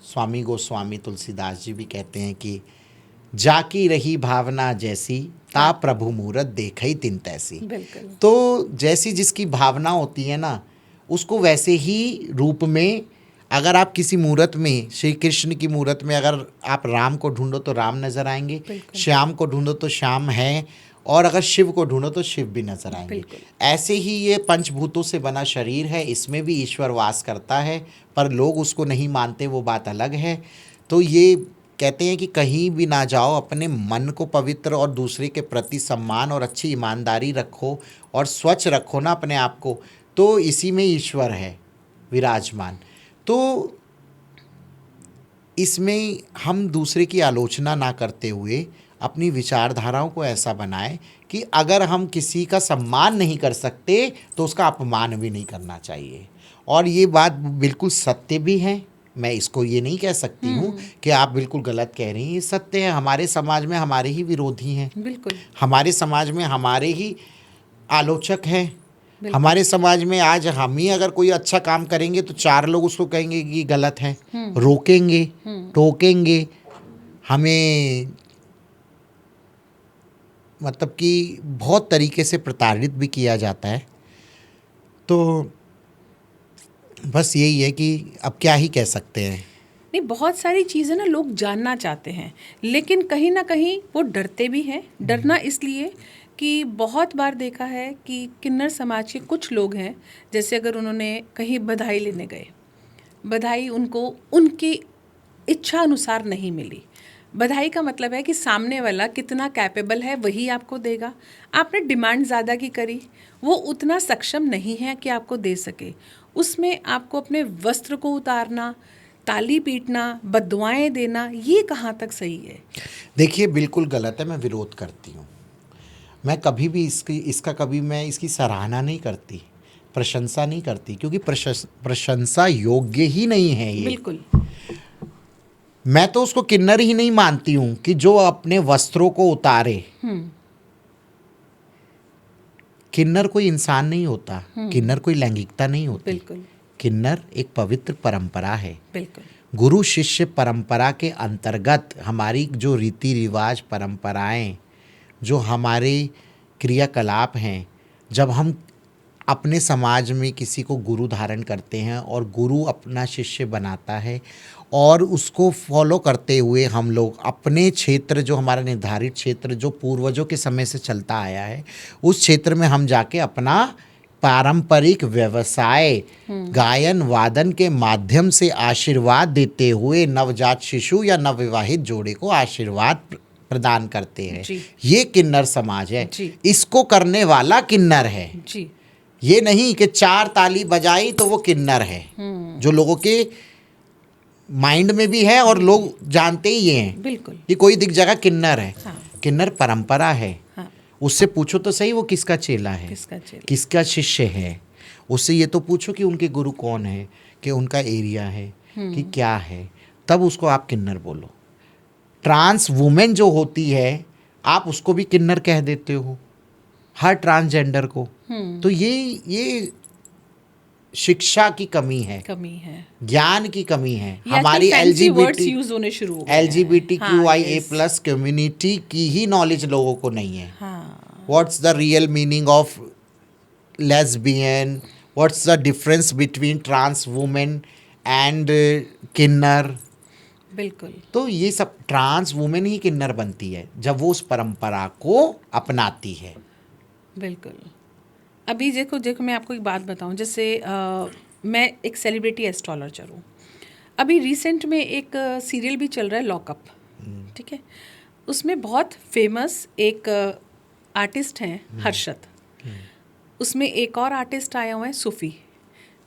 स्वामी गोस्वामी तुलसीदास जी भी कहते हैं कि जाकी रही भावना जैसी, ता प्रभु मूरत देखई तिन तैसी। बिल्कुल। तो जैसी जिसकी भावना होती है ना, उसको वैसे ही रूप में, अगर आप किसी मूरत में, श्री कृष्ण की मूरत में अगर आप राम को ढूंढो तो राम नज़र आएंगे, बिल्कुल। श्याम को ढूंढो तो श्याम है, और अगर शिव को ढूंढो तो शिव भी नज़र आएंगे। बिल्कुल। ऐसे ही ये पंचभूतों से बना शरीर है, इसमें भी ईश्वर वास करता है, पर लोग उसको नहीं मानते, वो बात अलग है। तो ये कहते हैं कि कहीं भी ना जाओ, अपने मन को पवित्र और दूसरे के प्रति सम्मान और अच्छी ईमानदारी रखो, और स्वच्छ रखो ना अपने आप को, तो इसी में ईश्वर है विराजमान। तो इसमें हम दूसरे की आलोचना ना करते हुए अपनी विचारधाराओं को ऐसा बनाएं कि अगर हम किसी का सम्मान नहीं कर सकते तो उसका अपमान भी नहीं करना चाहिए। और ये बात बिल्कुल सत्य भी है, मैं इसको ये नहीं कह सकती हूँ कि आप बिल्कुल गलत कह रही हैं, ये सत्य है। हमारे समाज में हमारे ही विरोधी हैं, बिल्कुल। हमारे समाज में हमारे ही आलोचक हैं। हमारे समाज में आज हम ही अगर कोई अच्छा काम करेंगे तो 4 लोग उसको कहेंगे कि गलत है, रोकेंगे, टोकेंगे, हमें मतलब कि बहुत तरीके से प्रताड़ित भी किया जाता है। तो बस यही है कि अब क्या ही कह सकते हैं। नहीं, बहुत सारी चीज़ें ना लोग जानना चाहते हैं, लेकिन कहीं ना कहीं वो डरते भी हैं। डरना इसलिए कि बहुत बार देखा है कि किन्नर समाज के कुछ लोग हैं, जैसे अगर उन्होंने कहीं बधाई लेने गए, बधाई उनको उनकी इच्छा अनुसार नहीं मिली। बधाई का मतलब है कि सामने वाला कितना कैपेबल है वही आपको देगा। आपने डिमांड ज़्यादा की करी, वो उतना सक्षम नहीं है कि आपको दे सके। उसमें आपको अपने वस्त्र को उतारना, ताली पीटना, बद्दुआएं देना, ये कहाँ तक सही है? देखिए, बिल्कुल गलत है, मैं विरोध करती हूँ। मैं कभी भी मैं इसकी सराहना नहीं करती, प्रशंसा नहीं करती, क्योंकि प्रशंसा योग्य ही नहीं है ये। बिल्कुल। मैं तो उसको किन्नर ही नहीं मानती हूँ कि जो अपने वस्त्रों को उतारे। किन्नर कोई इंसान नहीं होता, किन्नर कोई लैंगिकता नहीं होती। बिल्कुल किन्नर एक पवित्र परंपरा है। बिल्कुल। गुरु शिष्य परंपरा के अंतर्गत हमारी जो रीति रिवाज, परंपराएं, जो हमारे क्रियाकलाप हैं, जब हम अपने समाज में किसी को गुरु धारण करते हैं और गुरु अपना शिष्य बनाता है, और उसको फॉलो करते हुए हम लोग अपने क्षेत्र, जो हमारा निर्धारित क्षेत्र जो पूर्वजों के समय से चलता आया है, उस क्षेत्र में हम जाके अपना पारंपरिक व्यवसाय गायन वादन के माध्यम से आशीर्वाद देते हुए नवजात शिशु या नवविवाहित जोड़े को आशीर्वाद प्रदान करते हैं। जी। ये किन्नर समाज है। जी। इसको करने वाला किन्नर है। जी। ये नहीं कि 4 ताली बजाई तो वो किन्नर है, जो लोगों के माइंड में भी है और लोग जानते ही ये हैं। बिल्कुल। कि कोई दिख जगह किन्नर है। हाँ। किन्नर परंपरा है। हाँ। उससे पूछो तो सही वो किसका चेला है, किसका चेला, किसका शिष्य है। उससे ये तो पूछो कि उनके गुरु कौन है, कि उनका एरिया है, कि क्या है, तब उसको आप किन्नर बोलो। ट्रांस वुमेन जो होती है, आप उसको भी किन्नर कह देते हो, हर ट्रांसजेंडर को। तो ये शिक्षा की कमी है, ज्ञान की कमी है। हमारी यूज होने शुरू हो गए हैं। LGBTQIA+ कम्युनिटी की ही नॉलेज लोगों को नहीं है। What's the real meaning of lesbian, what's the difference between trans women and किन्नर। बिल्कुल। तो ये सब ट्रांस वुमेन ही किन्नर बनती है जब वो उस परंपरा को अपनाती है। बिल्कुल। अभी देखो मैं आपको एक बात बताऊं, जैसे मैं एक सेलिब्रिटी एस्ट्रोलॉजर हूँ। अभी रिसेंट में एक सीरियल भी चल रहा है, लॉकअप, ठीक है। उसमें बहुत फेमस एक आर्टिस्ट हैं, हर्षद। उसमें एक और आर्टिस्ट आया हुआ है, सूफी,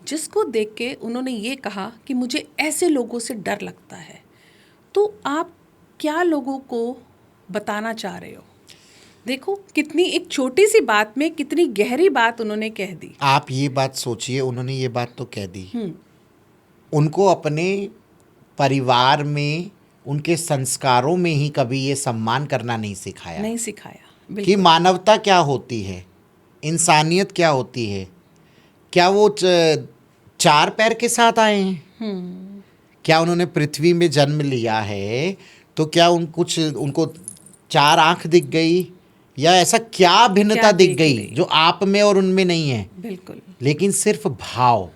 जिसको देख के उन्होंने ये कहा कि मुझे ऐसे लोगों से डर लगता है। तो आप क्या लोगों को बताना चाह रहे हो? देखो कितनी एक छोटी सी बात में कितनी गहरी बात उन्होंने कह दी। आप ये बात सोचिए, उन्होंने ये बात तो कह दी, उनको अपने परिवार में, उनके संस्कारों में ही कभी ये सम्मान करना नहीं सिखाया कि मानवता क्या होती है, इंसानियत क्या होती है। क्या वो 4 पैर के साथ आए हैं? क्या उन्होंने पृथ्वी में जन्म लिया है तो क्या उनको 4 आंख दिख गई, या ऐसा क्या भिन्नता दिख गई जो आप में और उनमें नहीं है? बिल्कुल। लेकिन सिर्फ भाव।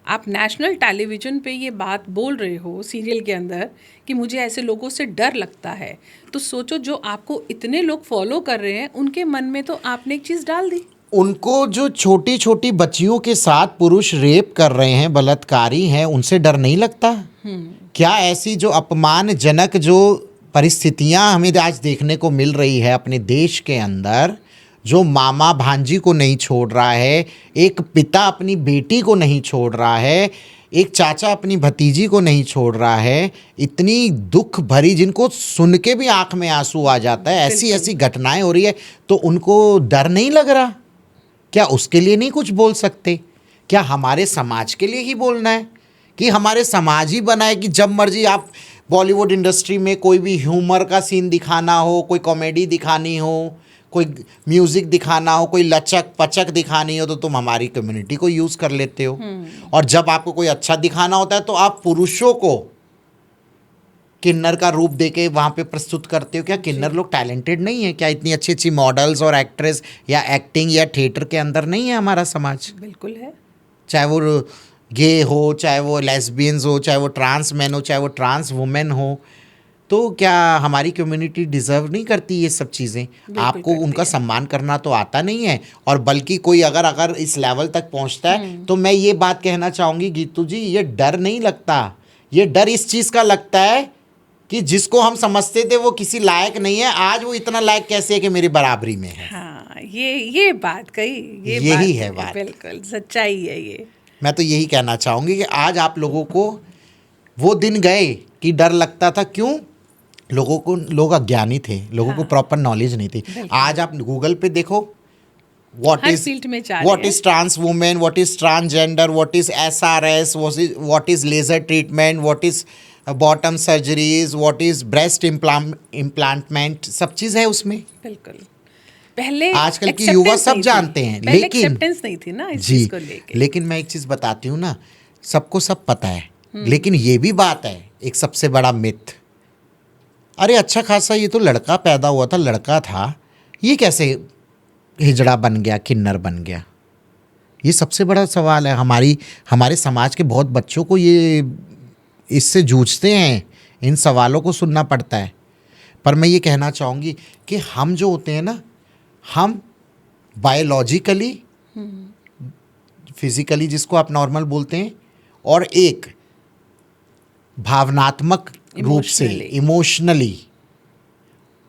आप नेशनल टेलीविजन पे ये बात बोल रहे हो सीरियल के अंदर कि मुझे ऐसे लोगों से डर लगता है, तो सोचो जो आपको इतने लोग फॉलो कर रहे हैं उनके मन में तो आपने एक चीज़ डाल दी। उनको जो छोटी छोटी बच्चियों के साथ पुरुष रेप कर रहे हैं, बलात्कारी हैं, उनसे डर नहीं लगता? क्या ऐसी जो अपमानजनक जो परिस्थितियां हमें आज देखने को मिल रही है अपने देश के अंदर, जो मामा भांजी को नहीं छोड़ रहा है, एक पिता अपनी बेटी को नहीं छोड़ रहा है, एक चाचा अपनी भतीजी को नहीं छोड़ रहा है, इतनी दुख भरी, जिनको सुन के भी आंख में आंसू आ जाता है, ऐसी ऐसी घटनाएं हो रही है, तो उनको डर नहीं लग रहा? क्या उसके लिए नहीं कुछ बोल सकते? क्या हमारे समाज के लिए ही बोलना है कि हमारे समाज ही बनाए कि जब मर्जी आप बॉलीवुड इंडस्ट्री में कोई भी ह्यूमर का सीन दिखाना हो, कोई कॉमेडी दिखानी हो, कोई म्यूज़िक दिखाना हो, कोई लचक पचक दिखानी हो, तो तुम हमारी कम्युनिटी को यूज़ कर लेते हो। और जब आपको कोई अच्छा दिखाना होता है तो आप पुरुषों को किन्नर का रूप देके वहाँ पे प्रस्तुत करते हो। क्या किन्नर लोग टैलेंटेड नहीं है? क्या इतनी अच्छी अच्छी मॉडल्स और एक्ट्रेस या एक्टिंग या थिएटर के अंदर नहीं है हमारा समाज? बिल्कुल है। चाहे वो गे हो, चाहे वो लेस्बियंस हो, चाहे वो ट्रांस मैन हो, चाहे वो ट्रांस वुमेन हो, तो क्या हमारी कम्युनिटी डिजर्व नहीं करती ये सब चीज़ें? आपको करती उनका है। सम्मान करना तो आता नहीं है, और बल्कि कोई अगर अगर इस लेवल तक पहुंचता है तो मैं ये बात कहना चाहूँगी गीतू जी, ये डर नहीं लगता, ये डर इस चीज़ का लगता है कि जिसको हम समझते थे वो किसी लायक नहीं है, आज वो इतना लायक कैसे है कि मेरी बराबरी में है। हाँ, ये बात कही, ये यही बात है बात। बिल्कुल सच्चाई है ये। मैं तो यही कहना चाहूँगी कि आज आप लोगों को वो दिन गए कि डर लगता था। क्यों? लोग अज्ञानी थे, लोगों को प्रॉपर नॉलेज नहीं थी। आज आप गूगल पे देखो, हर फील्ड में जा व्हाट रहे is trans women, what is transgender, what is SRS, what is laser treatment, what is bottom surgeries, what is breast implantment, सब चीज़ है उसमें। बिल्कुल। पहले आजकल की युवा acceptance सब नहीं थी। जानते हैं, पहले लेकिन acceptance नहीं थी ना इस जी, चीज को लेके। लेकिन मैं एक चीज़ बताती हूँ ना, सबको सब पता है, लेकिन ये भी बात है, एक सबसे बड़ा मिथ, अरे अच्छा खासा ये तो लड़का पैदा हुआ था, लड़का था, ये कैसे हिजड़ा बन गया, किन्नर बन गया? ये सबसे बड़ा सवाल है। हमारे समाज के बहुत बच्चों को ये इससे जूझते हैं, इन सवालों को सुनना पड़ता है। पर मैं ये कहना चाहूँगी कि हम जो होते हैं ना, हम बायोलॉजिकली, फिजिकली जिसको आप नॉर्मल बोलते हैं, और एक भावनात्मक रूप से इमोशनली,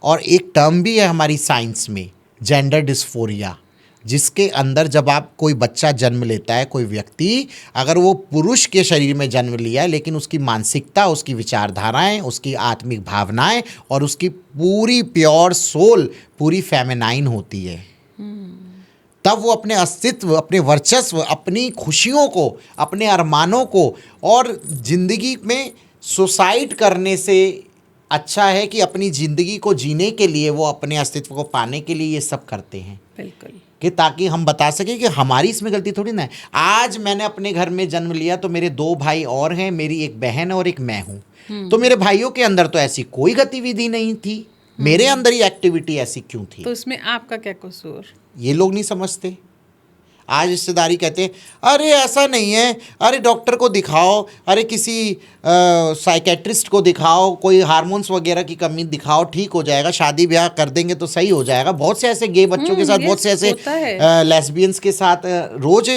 और एक टर्म भी है हमारी साइंस में, जेंडर डिस्फोरिया, जिसके अंदर जब आप कोई बच्चा जन्म लेता है, कोई व्यक्ति, अगर वो पुरुष के शरीर में जन्म लिया है, लेकिन उसकी मानसिकता, उसकी विचारधाराएं, उसकी आत्मिक भावनाएं और उसकी पूरी प्योर सोल पूरी फेमिनाइन होती है, तब वो अपने अस्तित्व, अपने वर्चस्व, अपनी खुशियों को, अपने अरमानों को, और ज़िंदगी में सुसाइड करने से अच्छा है कि अपनी ज़िंदगी को जीने के लिए, वो अपने अस्तित्व को पाने के लिए ये सब करते हैं। बिल्कुल। कि ताकि हम बता सकें कि हमारी इसमें गलती थोड़ी ना है। आज मैंने अपने घर में जन्म लिया तो मेरे 2 भाई और हैं, मेरी एक बहन है और एक मैं हूँ, तो मेरे भाइयों के अंदर तो ऐसी कोई गतिविधि नहीं थी, मेरे अंदर ही एक्टिविटी ऐसी क्यों थी? तो उसमें आपका क्या कसूर? ये लोग नहीं समझते। आज रिश्तेदारी कहते हैं, अरे ऐसा नहीं है, अरे डॉक्टर को दिखाओ, अरे किसी साइकेट्रिस्ट को दिखाओ, कोई हार्मोन्स वगैरह की कमी दिखाओ, ठीक हो जाएगा, शादी ब्याह कर देंगे तो सही हो जाएगा। बहुत से ऐसे गे बच्चों के साथ, बहुत से ऐसे लेस्बियंस के साथ, रोज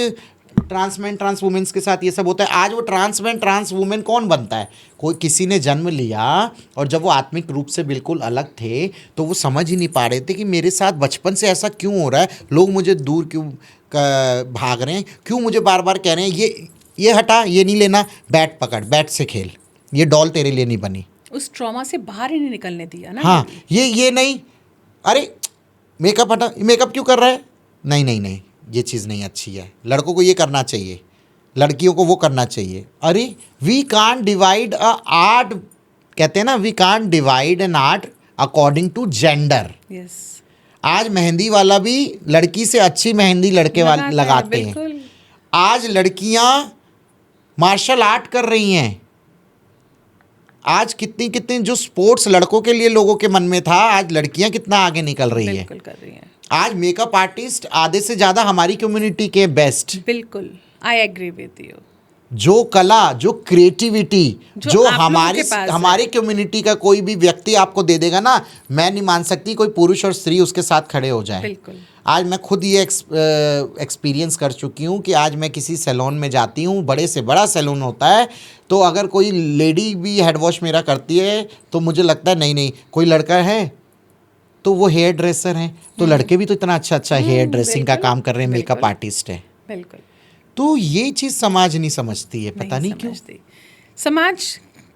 ट्रांसमैन ट्रांस वुमेन्स के साथ ये सब होता है। आज वो ट्रांसमैन ट्रांस वुमेन कौन बनता है? कोई किसी ने जन्म लिया और जब वो आत्मिक रूप से बिल्कुल अलग थे तो वो समझ ही नहीं पा रहे थे कि मेरे साथ बचपन से ऐसा क्यों हो रहा है, लोग मुझे दूर क्यों भाग रहे हैं, क्यों मुझे बार बार कह रहे हैं ये हटा, ये नहीं लेना, बैट पकड़, बैट से खेल, ये डॉल तेरे लिए नहीं बनी। उस ट्रॉमा से बाहर ही नहीं निकलने दिया ना। हाँ, ये नहीं, अरे मेकअप हटा, मेकअप क्यों कर रहा है, नहीं नहीं नहीं, ये चीज़ नहीं अच्छी है, लड़कों को ये करना चाहिए, लड़कियों को वो करना चाहिए। अरे we can't divide a art, कहते हैं ना, we can't divide an art according to gender. Yes. आज मेहंदी वाला भी लड़की से अच्छी मेहंदी लड़के वाले लगाते हैं। आज लड़कियां मार्शल आर्ट कर रही हैं। आज कितनी जो स्पोर्ट्स लड़कों के लिए लोगों के मन में था, आज लड़कियां कितना आगे निकल रही है। बिल्कुल कर रही हैं। आज मेकअप आर्टिस्ट आधे से ज़्यादा हमारी कम्युनिटी के बेस्ट। बिल्कुल, आई एग्री विद यू। जो कला, जो क्रिएटिविटी जो आप हमारी कम्युनिटी का कोई भी व्यक्ति आपको दे देगा ना, मैं नहीं मान सकती कोई पुरुष और स्त्री उसके साथ खड़े हो जाए। बिल्कुल। आज मैं खुद ये एक्सपीरियंस कर चुकी हूँ कि आज मैं किसी सैलून में जाती हूँ, बड़े से बड़ा सैलून होता है, तो अगर कोई लेडी भी हेड वॉश मेरा करती है तो मुझे लगता है नहीं कोई लड़का है तो वो हेयर ड्रेसर हैं, तो लड़के भी तो इतना अच्छा हेयर ड्रेसिंग का काम कर रहे हैं, मेकअप आर्टिस्ट है। बिल्कुल। तो ये चीज़ समाज नहीं समझती है, पता नहीं क्यों। समाज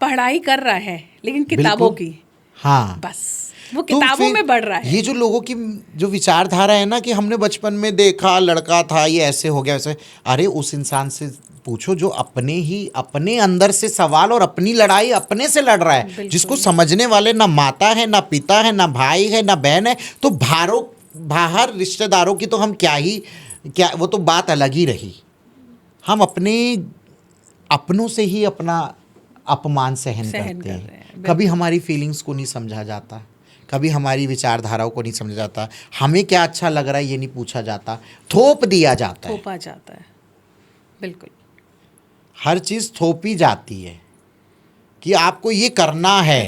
पढ़ाई कर रहा है लेकिन किताबों की, हाँ, बस वो किताबों में बढ़ रहा है। ये जो लोगों की जो विचारधारा है ना कि हमने बचपन में देखा लड़का था, ये ऐसे हो गया वैसे, अरे उस इंसान से पूछो जो अपने अंदर से सवाल और अपनी लड़ाई अपने से लड़ रहा है, जिसको समझने वाले ना माता है, ना पिता है, ना भाई है, ना बहन है। तो बाहर रिश्तेदारों की तो हम क्या वो तो बात अलग ही रही। हम अपनों से ही अपना अपमान सहन करते हैं। कभी हमारी फीलिंग्स को नहीं समझा जाता, कभी हमारी विचारधाराओं को नहीं समझा जाता, हमें क्या अच्छा लग रहा है ये नहीं पूछा जाता, थोप दिया जाता है, थोपा जाता है। बिल्कुल। हर चीज़ थोपी जाती है कि आपको ये करना है,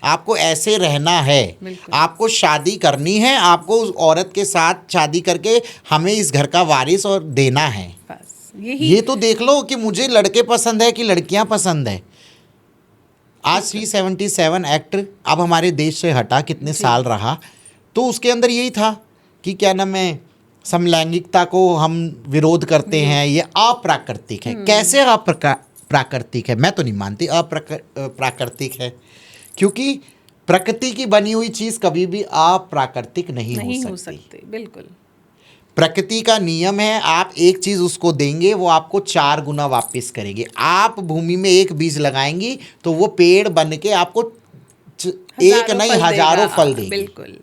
आपको ऐसे रहना है, बिल्कुल। आपको शादी करनी है, आपको उस औरत के साथ शादी करके हमें इस घर का वारिस और देना है। बस यही ये तो देख लो कि मुझे लड़के पसंद है कि लड़कियां पसंद है। आज 377 एक्ट अब हमारे देश से हटा, कितने साल रहा, तो उसके अंदर यही था कि क्या नाम है, समलैंगिकता को हम विरोध करते हैं, ये अप्राकृतिक है। कैसे प्राकृतिक है? मैं तो नहीं मानती प्राकृतिक है, क्योंकि प्रकृति की बनी हुई चीज़ कभी भी अप्राकृतिक नहीं हो सकती। बिल्कुल। प्रकृति का नियम है, आप एक चीज़ उसको देंगे वो आपको 4 गुना वापस करेंगे। आप भूमि में एक बीज लगाएंगी तो वो पेड़ बन के आपको एक नहीं हजारों फल देगी। बिल्कुल।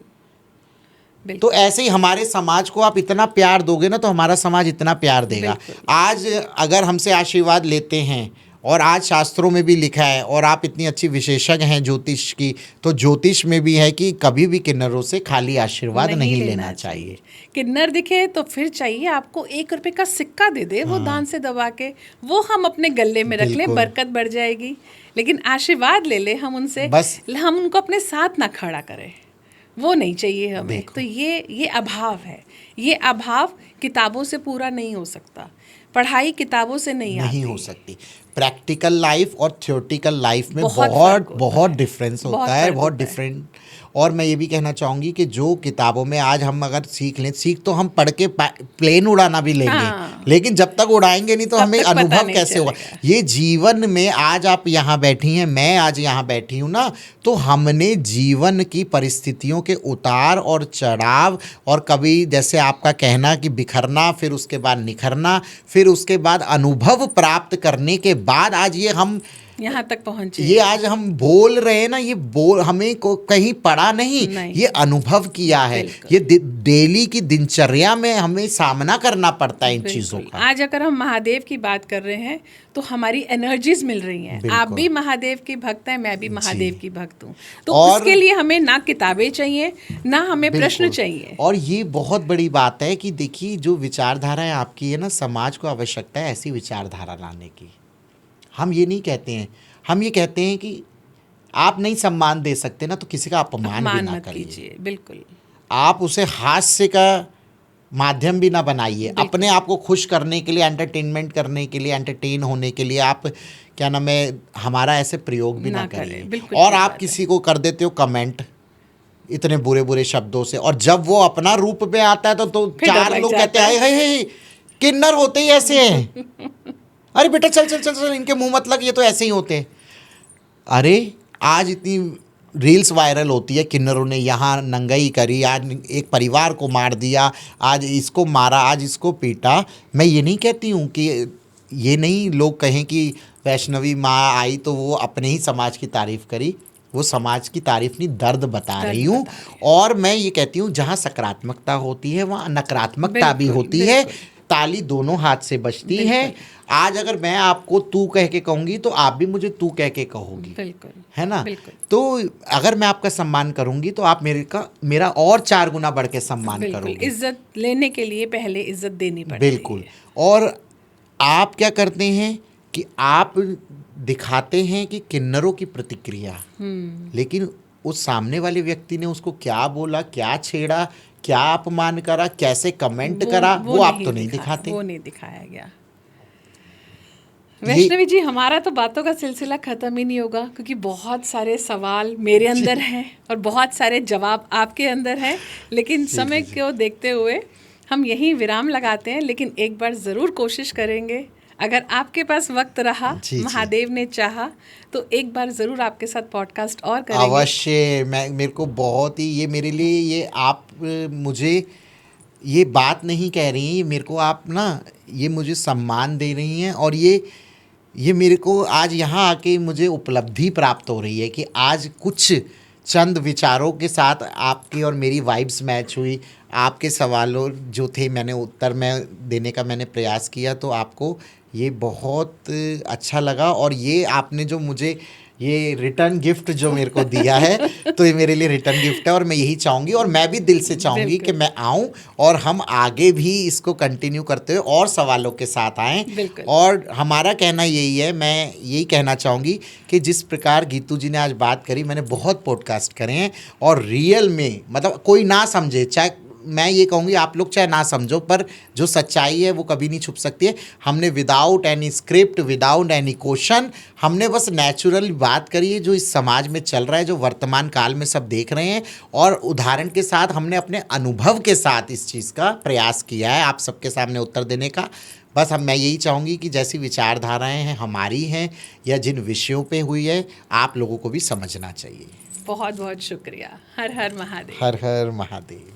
तो ऐसे ही हमारे समाज को आप इतना प्यार दोगे ना तो हमारा समाज इतना प्यार देगा। आज अगर हमसे आशीर्वाद लेते हैं, और आज शास्त्रों में भी लिखा है, और आप इतनी अच्छी विशेषज्ञ हैं ज्योतिष की, तो ज्योतिष में भी है कि कभी भी किन्नरों से खाली आशीर्वाद नहीं लेना चाहिए। किन्नर दिखे तो फिर चाहिए आपको 1 रुपए का सिक्का दे दे, वो दान से दबा के, वो हम अपने गले में रख लें, बरकत बढ़ जाएगी। लेकिन आशीर्वाद ले ले हम उनसे, बस हम उनको अपने साथ ना खड़ा करें, वो नहीं चाहिए हमें। तो ये अभाव है। ये अभाव किताबों से पूरा नहीं हो सकता, पढ़ाई किताबों से नहीं हो सकती। प्रैक्टिकल लाइफ और थ्योरेटिकल लाइफ में बहुत बहुत डिफरेंस होता है, बहुत डिफरेंट। और मैं ये भी कहना चाहूँगी कि जो किताबों में आज हम अगर सीख लें, सीख तो हम पढ़ के प्लेन उड़ाना भी लेंगे, लेकिन जब तक उड़ाएंगे नहीं तो हमें अनुभव कैसे होगा? ये जीवन में आज आप यहाँ बैठी हैं, मैं आज यहाँ बैठी हूँ ना, तो हमने जीवन की परिस्थितियों के उतार और चढ़ाव, और कभी जैसे आपका कहना कि बिखरना, फिर उसके बाद निखरना, फिर उसके बाद अनुभव प्राप्त करने के बाद आज ये हम यहाँ तक पहुंचे। ये आज हम बोल रहे हैं ना, ये हमें कहीं पढ़ा नहीं, ये अनुभव किया है। ये डेली की दिनचर्या में हमें सामना करना पड़ता है इन चीज़ों का। आज अगर हम महादेव की बात कर रहे हैं तो हमारी एनर्जीज मिल रही हैं। आप भी महादेव की भक्त हैं, मैं भी महादेव की भक्त हूँ। तो उसके लिए हमें ना किताबें चाहिए, ना हमें प्रश्न चाहिए। और ये बहुत बड़ी बात है कि देखिए, जो विचारधाराएं आपकी है ना, समाज को आवश्यकता है ऐसी विचारधारा लाने की। हम ये नहीं कहते हैं, हम ये कहते हैं कि आप नहीं सम्मान दे सकते ना, तो किसी का अपमान भी ना करिए। बिल्कुल। आप उसे हास्य का माध्यम भी ना बनाइए। अपने आप को खुश करने के लिए, एंटरटेनमेंट करने के लिए, एंटरटेन होने के लिए आप क्या नाम है, हमारा ऐसे प्रयोग भी ना करिए। और आप किसी को कर देते हो कमेंट इतने बुरे बुरे शब्दों से, और जब वो अपना रूप में आता है तो 4 लोग कहते हैं हे किन्नर होते ही ऐसे हैं। अरे बेटा चल चल चल चल, इनके मुंह मत लग, ये तो ऐसे ही होते हैं। अरे आज इतनी रील्स वायरल होती है, किन्नरों ने यहाँ नंगाई करी, आज एक परिवार को मार दिया, आज इसको मारा, आज इसको पीटा। मैं ये नहीं कहती हूँ कि ये नहीं लोग कहें कि वैष्णवी माँ आई तो वो अपने ही समाज की तारीफ़ करी, वो समाज की तारीफ नहीं, दर्द बता रही हूँ। और मैं ये कहती हूँ जहाँ सकारात्मकता होती है वहाँ नकारात्मकता भी होती है। ताली दोनों हाथ से बजती है। आज अगर मैं आपको तू कह के कहूँगी तो आप भी मुझे तू कह के कहोगी, बिल्कुल, है ना? तो अगर मैं आपका सम्मान करूँगी तो आप मेरा और 4 गुना बढ़ के सम्मान करोगे। इज्जत लेने के लिए पहले इज्जत देनी पड़ती है। बिल्कुल। और आप क्या करते हैं कि आप दिखाते हैं कि किन्नरों की प्रतिक्रिया, लेकिन उस सामने वाले व्यक्ति ने उसको क्या बोला, क्या छेड़ा, क्या अपमान करा, कैसे कमेंट करा, वो आप तो नहीं दिखाते। वो नहीं दिखाया गया। वैष्णवी जी, हमारा तो बातों का सिलसिला खत्म ही नहीं होगा, क्योंकि बहुत सारे सवाल मेरे अंदर हैं और बहुत सारे जवाब आपके अंदर हैं। लेकिन समय को देखते हुए हम यहीं विराम लगाते हैं। लेकिन एक बार ज़रूर कोशिश करेंगे, अगर आपके पास वक्त रहा, महादेव ने चाहा, तो एक बार ज़रूर आपके साथ पॉडकास्ट और करेंगे। अवश्य। मेरे को बहुत ही, ये मेरे लिए, ये आप मुझे ये बात नहीं कह रही हैं, मेरे को आप ना ये मुझे सम्मान दे रही हैं। और ये मेरे को आज यहाँ आके मुझे उपलब्धि प्राप्त हो रही है कि आज कुछ चंद विचारों के साथ आपकी और मेरी वाइब्स मैच हुई। आपके सवालों जो थे मैंने उत्तर में देने का मैंने प्रयास किया, तो आपको ये बहुत अच्छा लगा। और ये आपने जो मुझे ये रिटर्न गिफ्ट जो मेरे को दिया है, तो ये मेरे लिए रिटर्न गिफ्ट है और मैं यही चाहूँगी और मैं भी दिल से चाहूँगी कि मैं आऊँ और हम आगे भी इसको कंटिन्यू करते हुए और सवालों के साथ आएँ। बिल्कुल। और हमारा कहना यही है, मैं यही कहना चाहूँगी कि जिस प्रकार गीतू जी ने आज बात करी, मैंने बहुत पॉडकास्ट करे हैं और रियल में मतलब कोई ना समझे, चाहे मैं ये कहूँगी आप लोग चाहे ना समझो, पर जो सच्चाई है वो कभी नहीं छुप सकती है। हमने without any script, without any question, हमने बस नेचुरल बात करी है जो इस समाज में चल रहा है, जो वर्तमान काल में सब देख रहे हैं, और उदाहरण के साथ हमने अपने अनुभव के साथ इस चीज़ का प्रयास किया है आप सबके सामने उत्तर देने का। बस मैं यही चाहूँगी कि जैसी विचारधाराएँ हैं हमारी हैं या जिन विषयों पे हुई है, आप लोगों को भी समझना चाहिए। बहुत बहुत शुक्रिया। हर हर महादेव। हर हर महादेव।